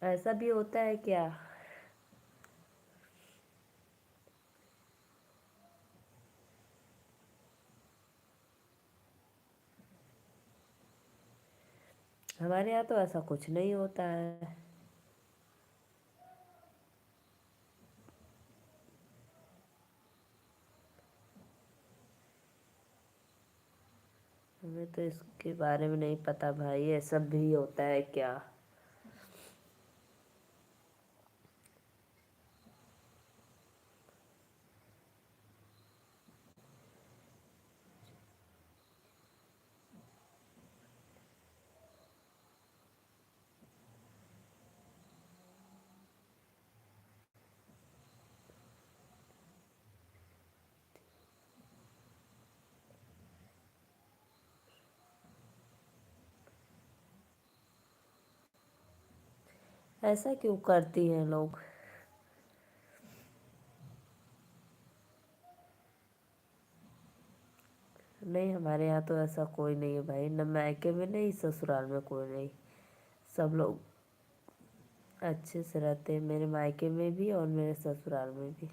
ऐसा भी होता है क्या? हमारे यहाँ तो ऐसा कुछ नहीं होता है। हमें तो इसके बारे में नहीं पता भाई, ये सब भी होता है क्या? ऐसा क्यों करती हैं लोग? नहीं, हमारे यहाँ तो ऐसा कोई नहीं है भाई, न मायके में नहीं ससुराल में कोई नहीं। सब लोग अच्छे से रहते हैं, मेरे मायके में भी और मेरे ससुराल में भी।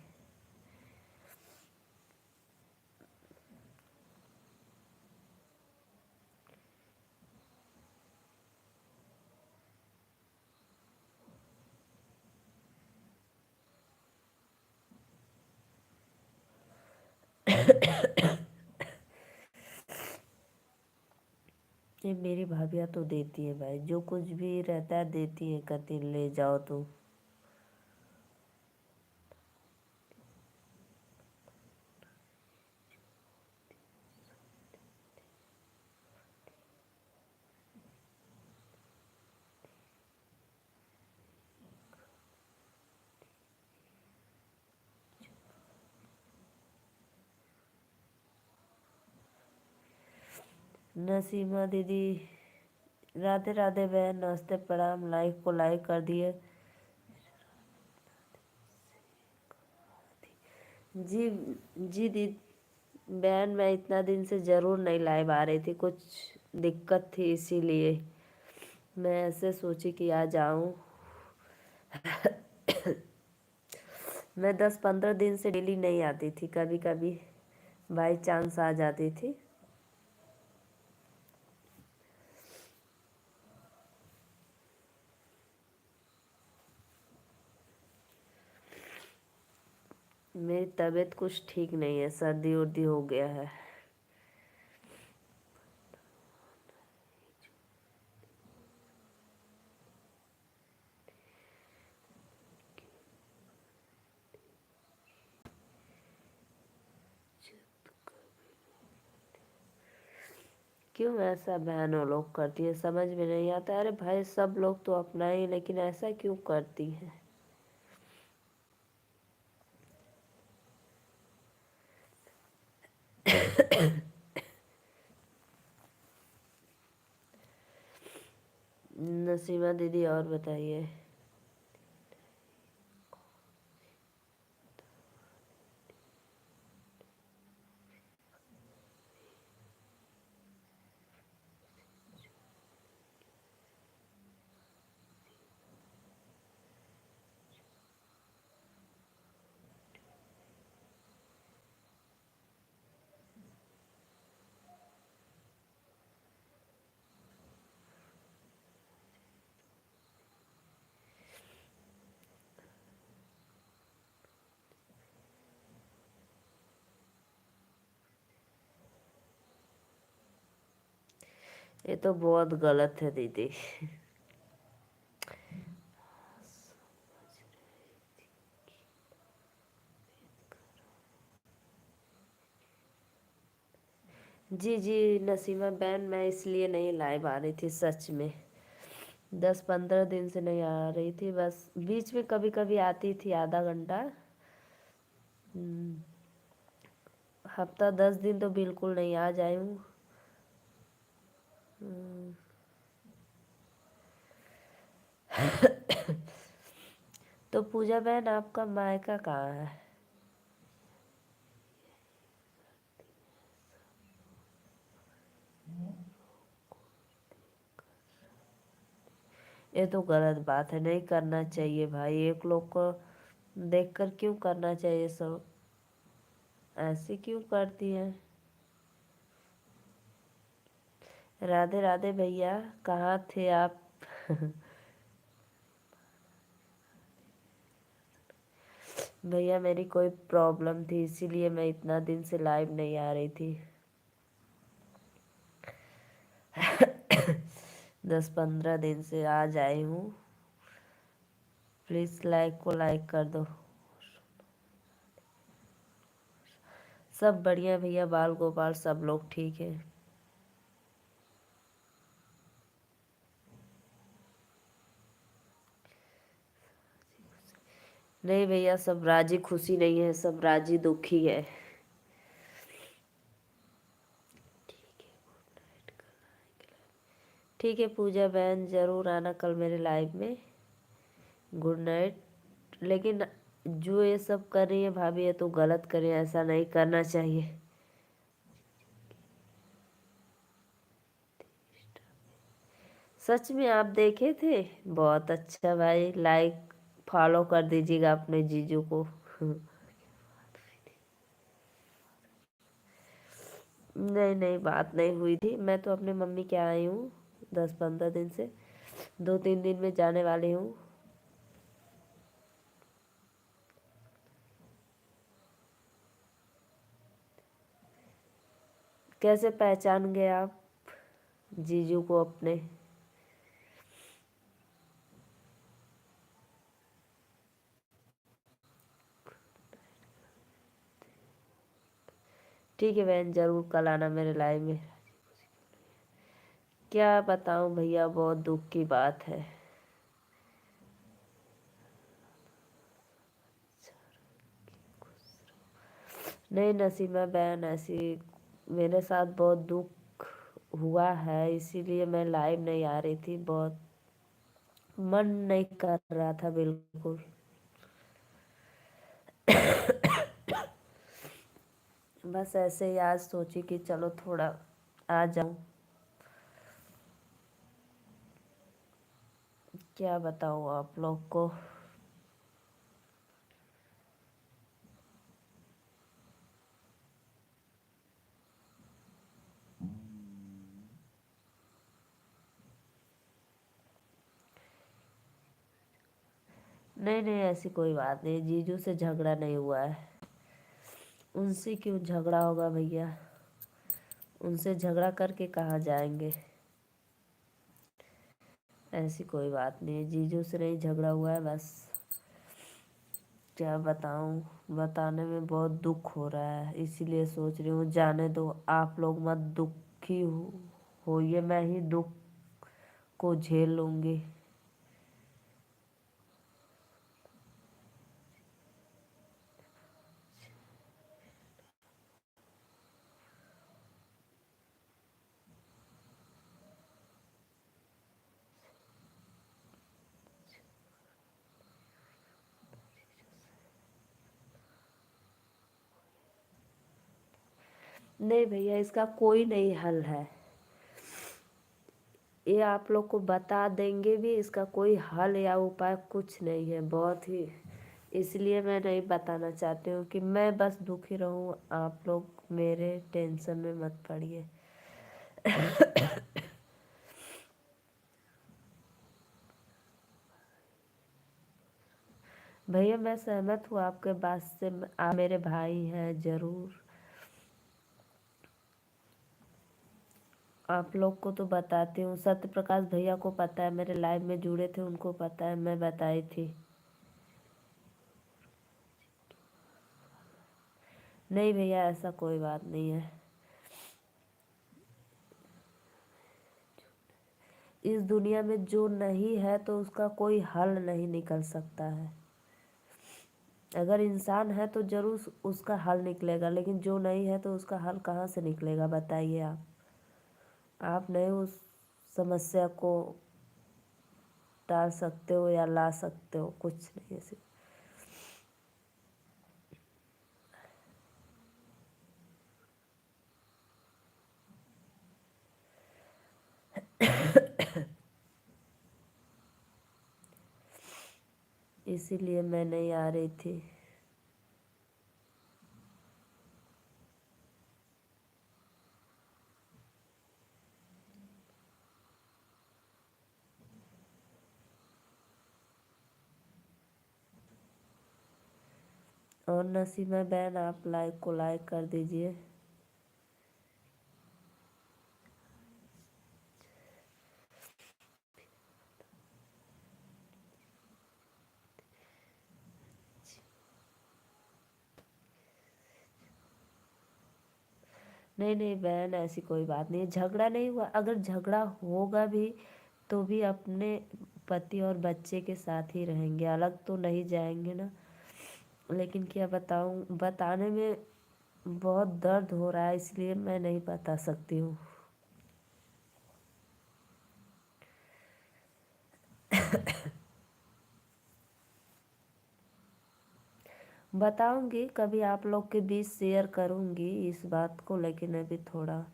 ये मेरी भाभियाँ तो देती है भाई, जो कुछ भी रहता है देती है, कहती ले जाओ तुम। नसीमा दीदी, राधे राधे बहन, नमस्ते प्रणाम, लाइक को लाइक कर दिए। जी जी दी बहन, मैं इतना दिन से ज़रूर नहीं लाइव आ रही थी, कुछ दिक्कत थी इसीलिए मैं ऐसे सोची कि आ जाऊं। मैं 10-15 दिन से डेली नहीं आती थी, कभी कभी बाई चांस आ जाती थी। मेरी तबीयत कुछ ठीक नहीं है, सर्दी उर्दी हो गया है। क्यों ऐसा बहनों लोग करती है, समझ में नहीं आता। अरे भाई सब लोग तो अपना ही, लेकिन ऐसा क्यों करती है। नसीमा दीदी और बताइए। ये तो बहुत गलत है दीदी। जी जी नसीमा बहन, मैं इसलिए नहीं लाइव आ रही थी सच में। 10-15 दिन से नहीं आ रही थी, बस बीच में कभी कभी आती थी आधा घंटा। हम्म, हफ्ता 10 दिन तो बिल्कुल नहीं आ जाई हूँ। हम्म, तो पूजा बहन आपका मायका कहाँ है। ये तो गलत बात है, नहीं करना चाहिए भाई। एक लोग को देखकर क्यों करना चाहिए सब, ऐसे क्यों करती है। राधे राधे भैया, कहाँ थे आप। भैया मेरी कोई प्रॉब्लम थी, इसीलिए मैं इतना दिन से लाइव नहीं आ रही थी। 10-15 दिन से आज आई हूँ। प्लीज लाइक को लाइक कर दो। सब बढ़िया भैया, बाल गोपाल सब लोग ठीक है। नहीं भैया, सब राजी खुशी नहीं है, सब राजी दुखी है। ठीक है पूजा बहन, जरूर आना कल मेरे लाइव में। Good night. लेकिन जो ये सब कर रही है भाभी, ये तो गलत कर रही है, ऐसा नहीं करना चाहिए। सच में आप देखे थे, बहुत अच्छा भाई। लाइक फॉलो कर दीजिएगा अपने जीजू को। नहीं नहीं, बात नहीं हुई थी। मैं तो अपने मम्मी के यहाँ आई हूँ 10-15 दिन से, 2-3 दिन में जाने वाली हूँ। कैसे पहचान गए आप जीजू को अपने। ठीक है बहन, जरूर कल आना मेरे लाइव में। क्या बताऊं भैया, बहुत दुख की बात है। नहीं नसीमा बहन, ऐसी मेरे साथ बहुत दुख हुआ है, इसीलिए मैं लाइव नहीं आ रही थी। बहुत मन नहीं कर रहा था बिल्कुल। बस ऐसे ही आज सोची कि चलो थोड़ा आ जाऊं। क्या बताऊं आप लोग को। नहीं नहीं, ऐसी कोई बात नहीं, जीजू से झगड़ा नहीं हुआ है। उनसे क्यों झगड़ा होगा भैया, उनसे झगड़ा करके कहाँ जाएंगे। ऐसी कोई बात नहीं है, जीजू से नहीं झगड़ा हुआ है बस। क्या बताऊं, बताने में बहुत दुख हो रहा है, इसीलिए सोच रही हूँ जाने दो, आप लोग मत दुखी हो। हो, ये मैं ही दुख को झेल लूँगी। नहीं भैया, इसका कोई नहीं हल है, ये आप लोग को बता देंगे भी, इसका कोई हल या उपाय कुछ नहीं है, बहुत ही, इसलिए मैं नहीं बताना चाहती हूँ कि मैं बस दुखी रहूँ, आप लोग मेरे टेंशन में मत पड़िए। भैया मैं सहमत हूँ आपके बात से, आप मेरे भाई हैं, ज़रूर आप लोग को तो बताती हूँ। सत्य प्रकाश भैया को पता है, मेरे लाइव में जुड़े थे, उनको पता है, मैं बताई थी। नहीं भैया, ऐसा कोई बात नहीं है, इस दुनिया में जो नहीं है तो उसका कोई हल नहीं निकल सकता है। अगर इंसान है तो जरूर उसका हल निकलेगा, लेकिन जो नहीं है तो उसका हल कहाँ से निकलेगा, बताइए आप नहीं उस समस्या को टाल सकते हो या ला सकते हो, कुछ नहीं ऐसे। इसीलिए मैं नहीं आ रही थी। और नसीमा बहन, आप लाइक को लाइक कर दीजिए। नहीं नहीं बहन, ऐसी कोई बात नहीं है, झगड़ा नहीं हुआ, अगर झगड़ा होगा भी तो भी अपने पति और बच्चे के साथ ही रहेंगे, अलग तो नहीं जाएंगे ना। लेकिन क्या बताऊं, बताने में बहुत दर्द हो रहा है, इसलिए मैं नहीं बता सकती हूँ। बताऊंगी कभी, आप लोग के बीच शेयर करूंगी इस बात को, लेकिन अभी थोड़ा।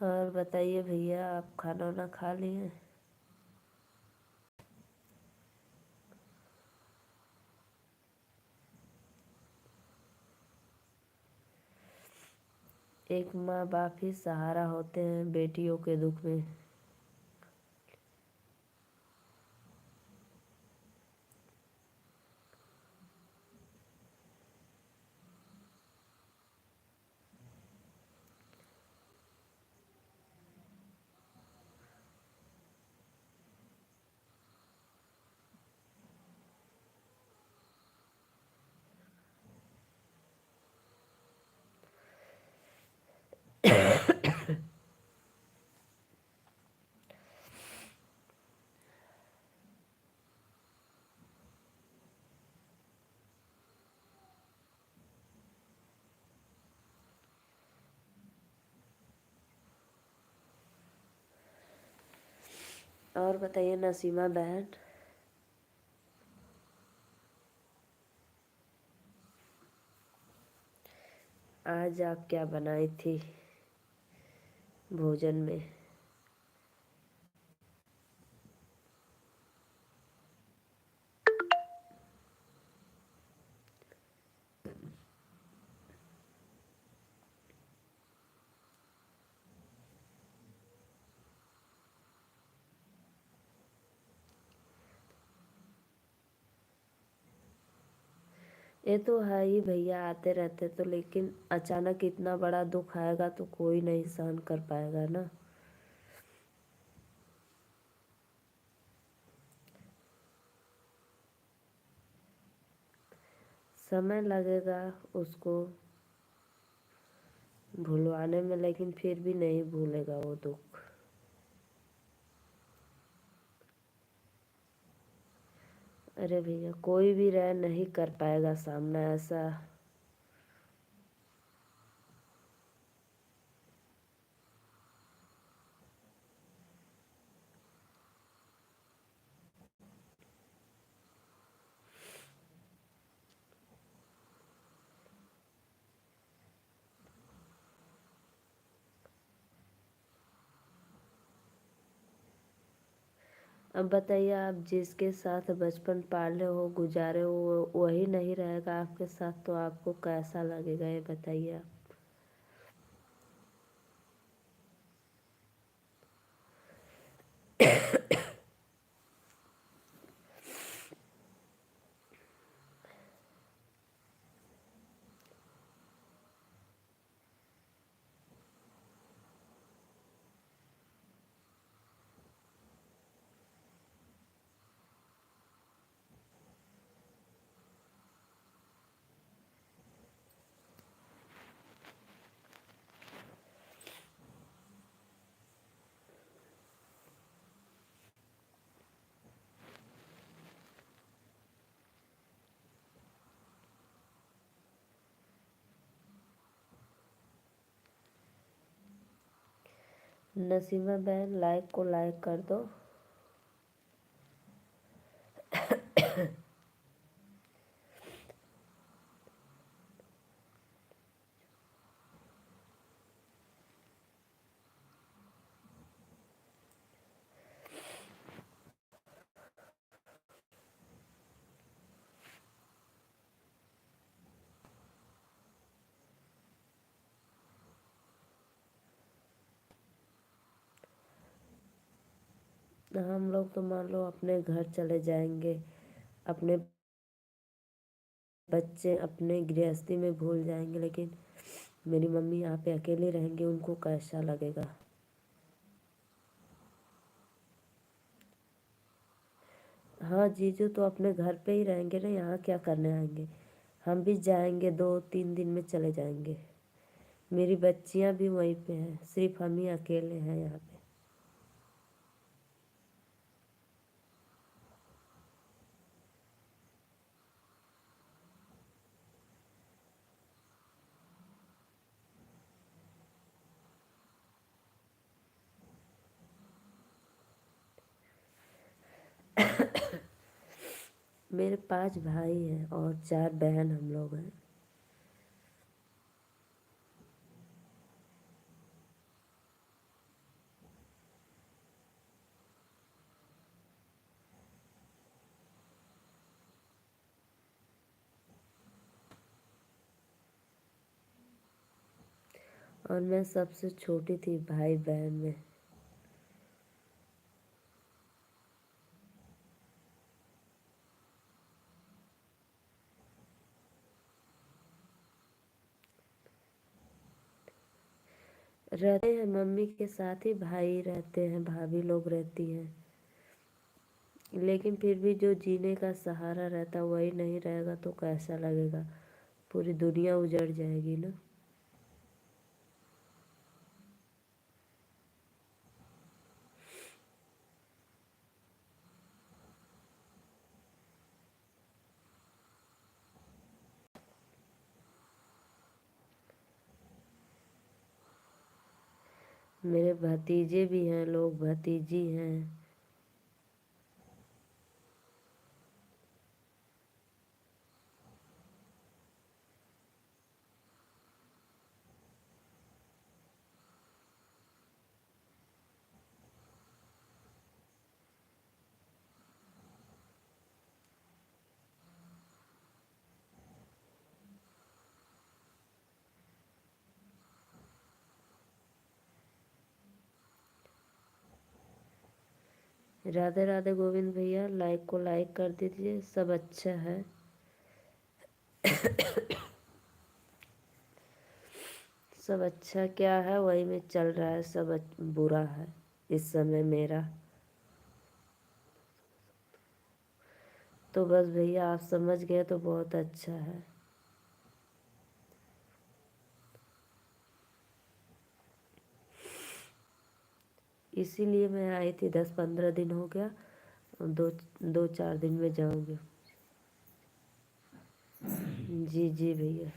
और बताइए भैया, आप खाना वाना खा लिए? एक माँ बाप ही सहारा होते हैं बेटियों के दुख में। और बताइए नसीमा बहन, आज आप क्या बनाई थी भोजन में? ये तो है ही भैया, आते रहते तो, लेकिन अचानक इतना बड़ा दुख आएगा तो कोई नहीं सहन कर पाएगा ना। समय लगेगा उसको भुलवाने में, लेकिन फिर भी नहीं भूलेगा वो दुख। अरे भैया कोई भी रह नहीं कर पाएगा सामना ऐसा। अब बताइए, आप जिसके साथ बचपन पाले हो गुजारे हो वही नहीं रहेगा आपके साथ, तो आपको कैसा लगेगा ये बताइए आप। नसीमा बहन लाइक को लाइक कर दो। हम लोग तो मान लो अपने घर चले जाएंगे, अपने बच्चे अपने गृहस्थी में भूल जाएंगे, लेकिन मेरी मम्मी यहाँ पे अकेले रहेंगी, उनको कैसा लगेगा। हाँ जीजू तो अपने घर पे ही रहेंगे ना, यहाँ क्या करने आएंगे। हम भी जाएंगे 2-3 दिन में चले जाएंगे। मेरी बच्चियाँ भी वहीं पे हैं, सिर्फ हम ही अकेले हैं यहाँ पे। मेरे 5 भाई हैं और 4 बहन हम लोग हैं। और मैं सबसे छोटी थी भाई बहन में। रहते हैं मम्मी के साथ ही, भाई रहते हैं, भाभी लोग रहती हैं, लेकिन फिर भी जो जीने का सहारा रहता वही नहीं रहेगा तो कैसा लगेगा। पूरी दुनिया उजड़ जाएगी ना। मेरे भतीजे भी हैं लोग, भतीजी हैं। राधे राधे गोविंद भैया, लाइक को लाइक कर दीजिए, सब अच्छा है। सब अच्छा क्या है, वही में चल रहा है, सब बुरा है इस समय मेरा। तो बस भैया आप समझ गए तो बहुत अच्छा है। इसीलिए मैं आई थी, 10-15 दिन हो गया, 2-4 दिन में जाऊंगी। जी जी भैया।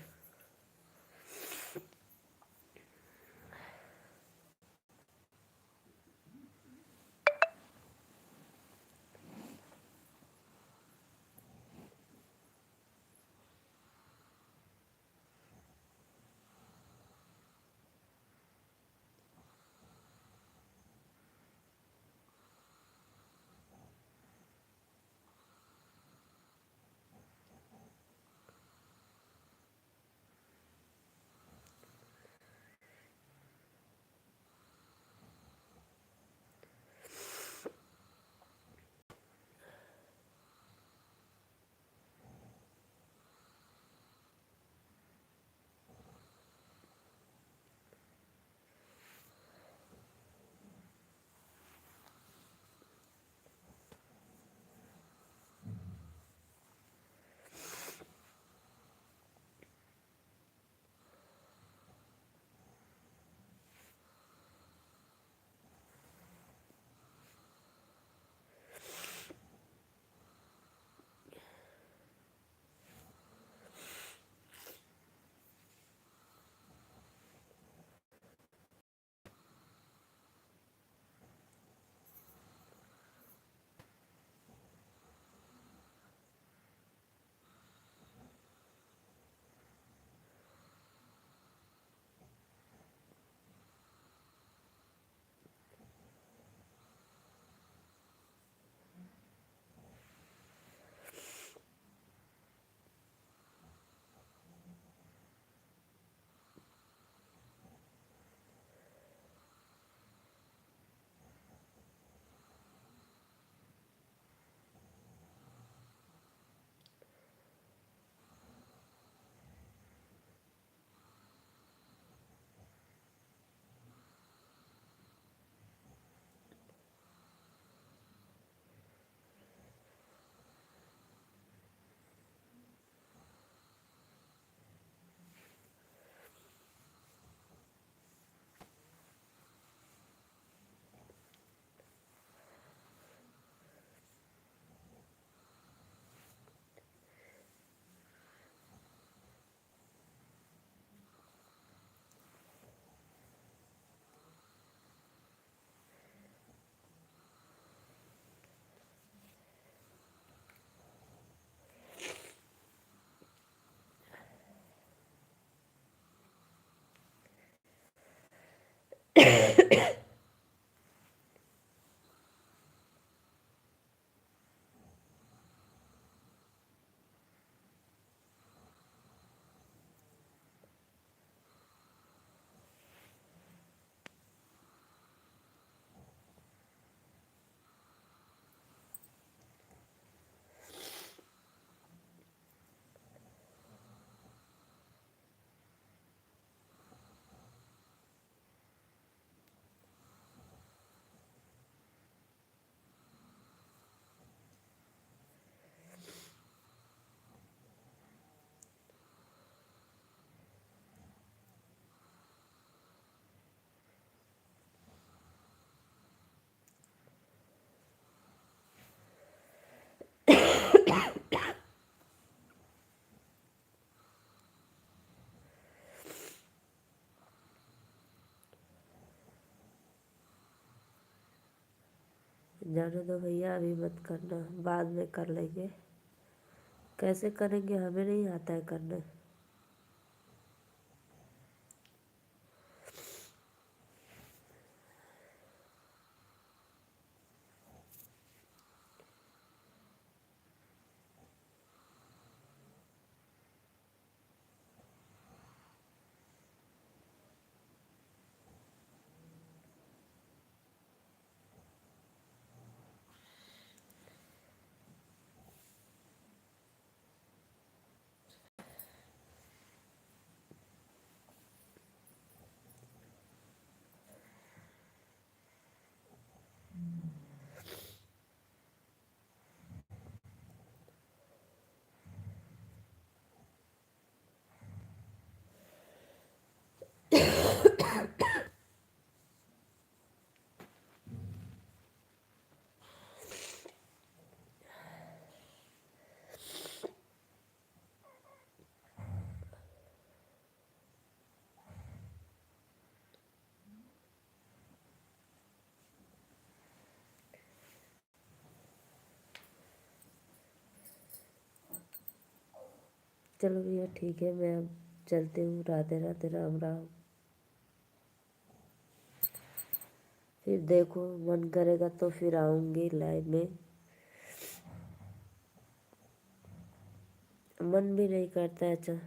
जाने दो भैया, अभी मत करना, बाद में कर लेंगे। कैसे करेंगे, हमें नहीं आता है करना। चलो भैया ठीक है, मैं अब चलती हूँ। राधे राधे, राम राम। फिर देखो मन करेगा तो फिर आऊँगी लाइव में, मन भी नहीं करता है। अच्छा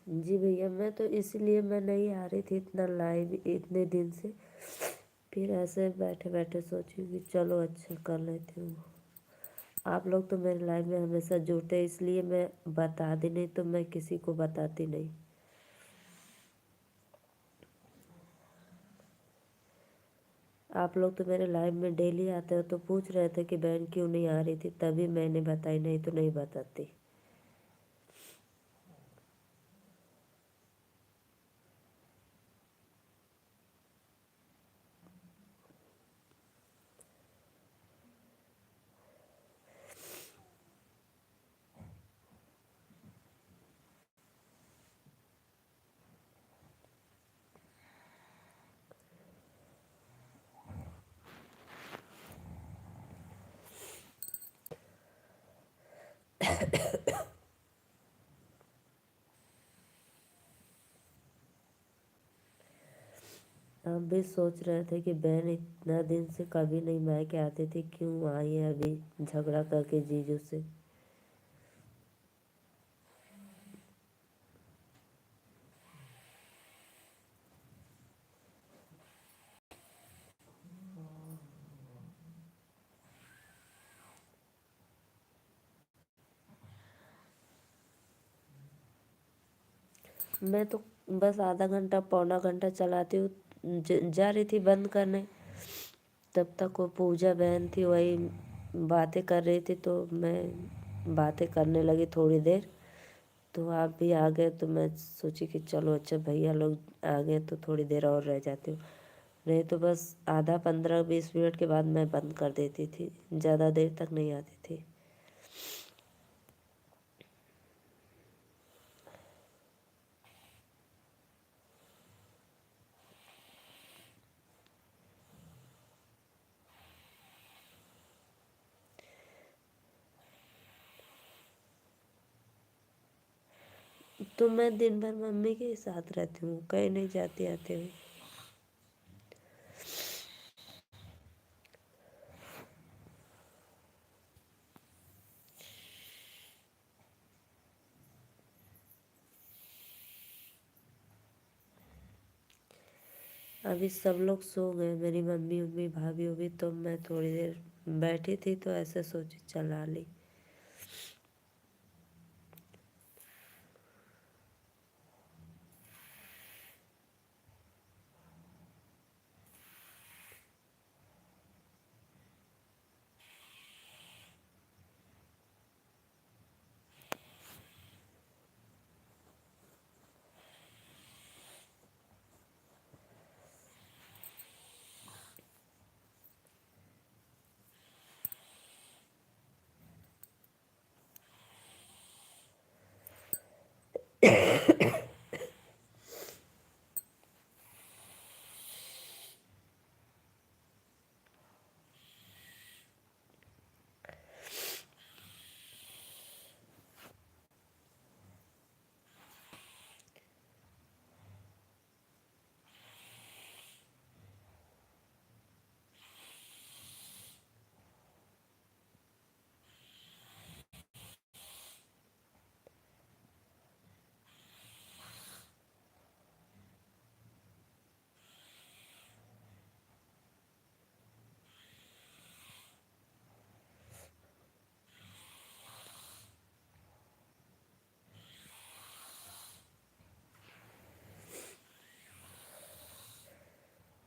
जी भैया, मैं तो इसलिए मैं नहीं आ रही थी इतना लाइव इतने दिन से। फिर ऐसे बैठे बैठे सोची कि चलो अच्छा कर लेती हूँ। आप लोग तो मेरे लाइव में हमेशा जुड़ते हैं, इसलिए मैं बता दी, नहीं तो मैं किसी को बताती नहीं। आप लोग तो मेरे लाइव में डेली आते हो, तो पूछ रहे थे कि बहन क्यों नहीं आ रही थी, तभी मैंने बताई, नहीं तो नहीं बताती। हम भी सोच रहे थे कि बहन इतना दिन से कभी नहीं मायके आती थी, क्यों आई है अभी झगड़ा करके जीजू से। मैं तो बस आधा घंटा पौना घंटा चलाती हूँ। जा रही थी बंद करने, तब तक वो पूजा बहन थी, वही बातें कर रही थी, तो मैं बातें करने लगी थोड़ी देर। तो आप भी आ गए, तो मैं सोची कि चलो अच्छा भैया लोग आ गए तो थोड़ी देर और रह जाती हूँ। नहीं तो बस आधा 15-20 मिनट के बाद मैं बंद कर देती थी, ज़्यादा देर तक नहीं आती थी। तो मैं दिन भर मम्मी के ही साथ रहती हूँ, कहीं नहीं जाती आती हूँ। अभी सब लोग सो गए, मेरी मम्मी उम्मी भाभी उभी, तो मैं थोड़ी देर बैठी थी, तो ऐसे सोची चला ली।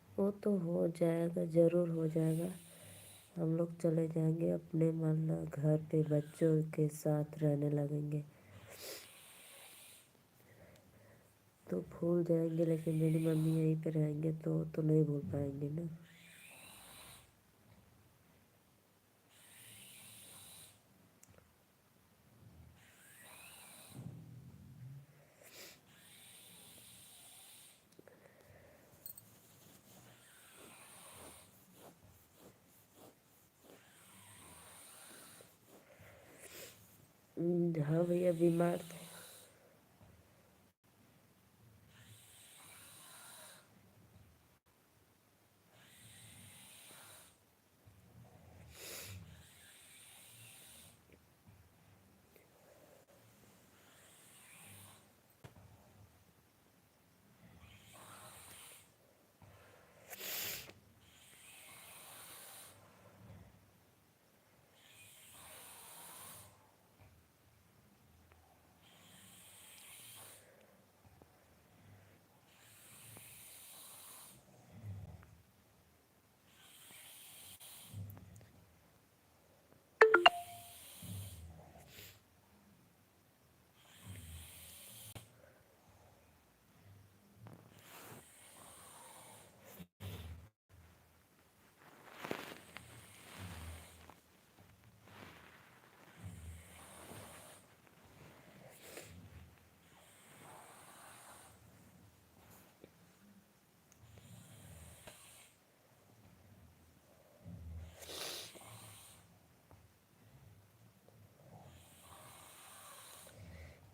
वो तो हो जाएगा, ज़रूर हो जाएगा। हम लोग चले जाएंगे अपने मतलब घर पे, बच्चों के साथ रहने लगेंगे तो भूल जाएंगे, लेकिन मेरी मम्मी यहीं पे रहेंगे तो नहीं भूल पाएंगे ना। हाँ भैया, बीमार थे।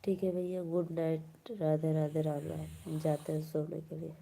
ठीक है भैया, गुड नाइट, राधे राधे, राम राम, जाते हैं सोने के लिए।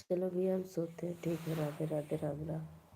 चलो भैया, हम सोते हैं। ठीक है, राधे राधे, राम राम।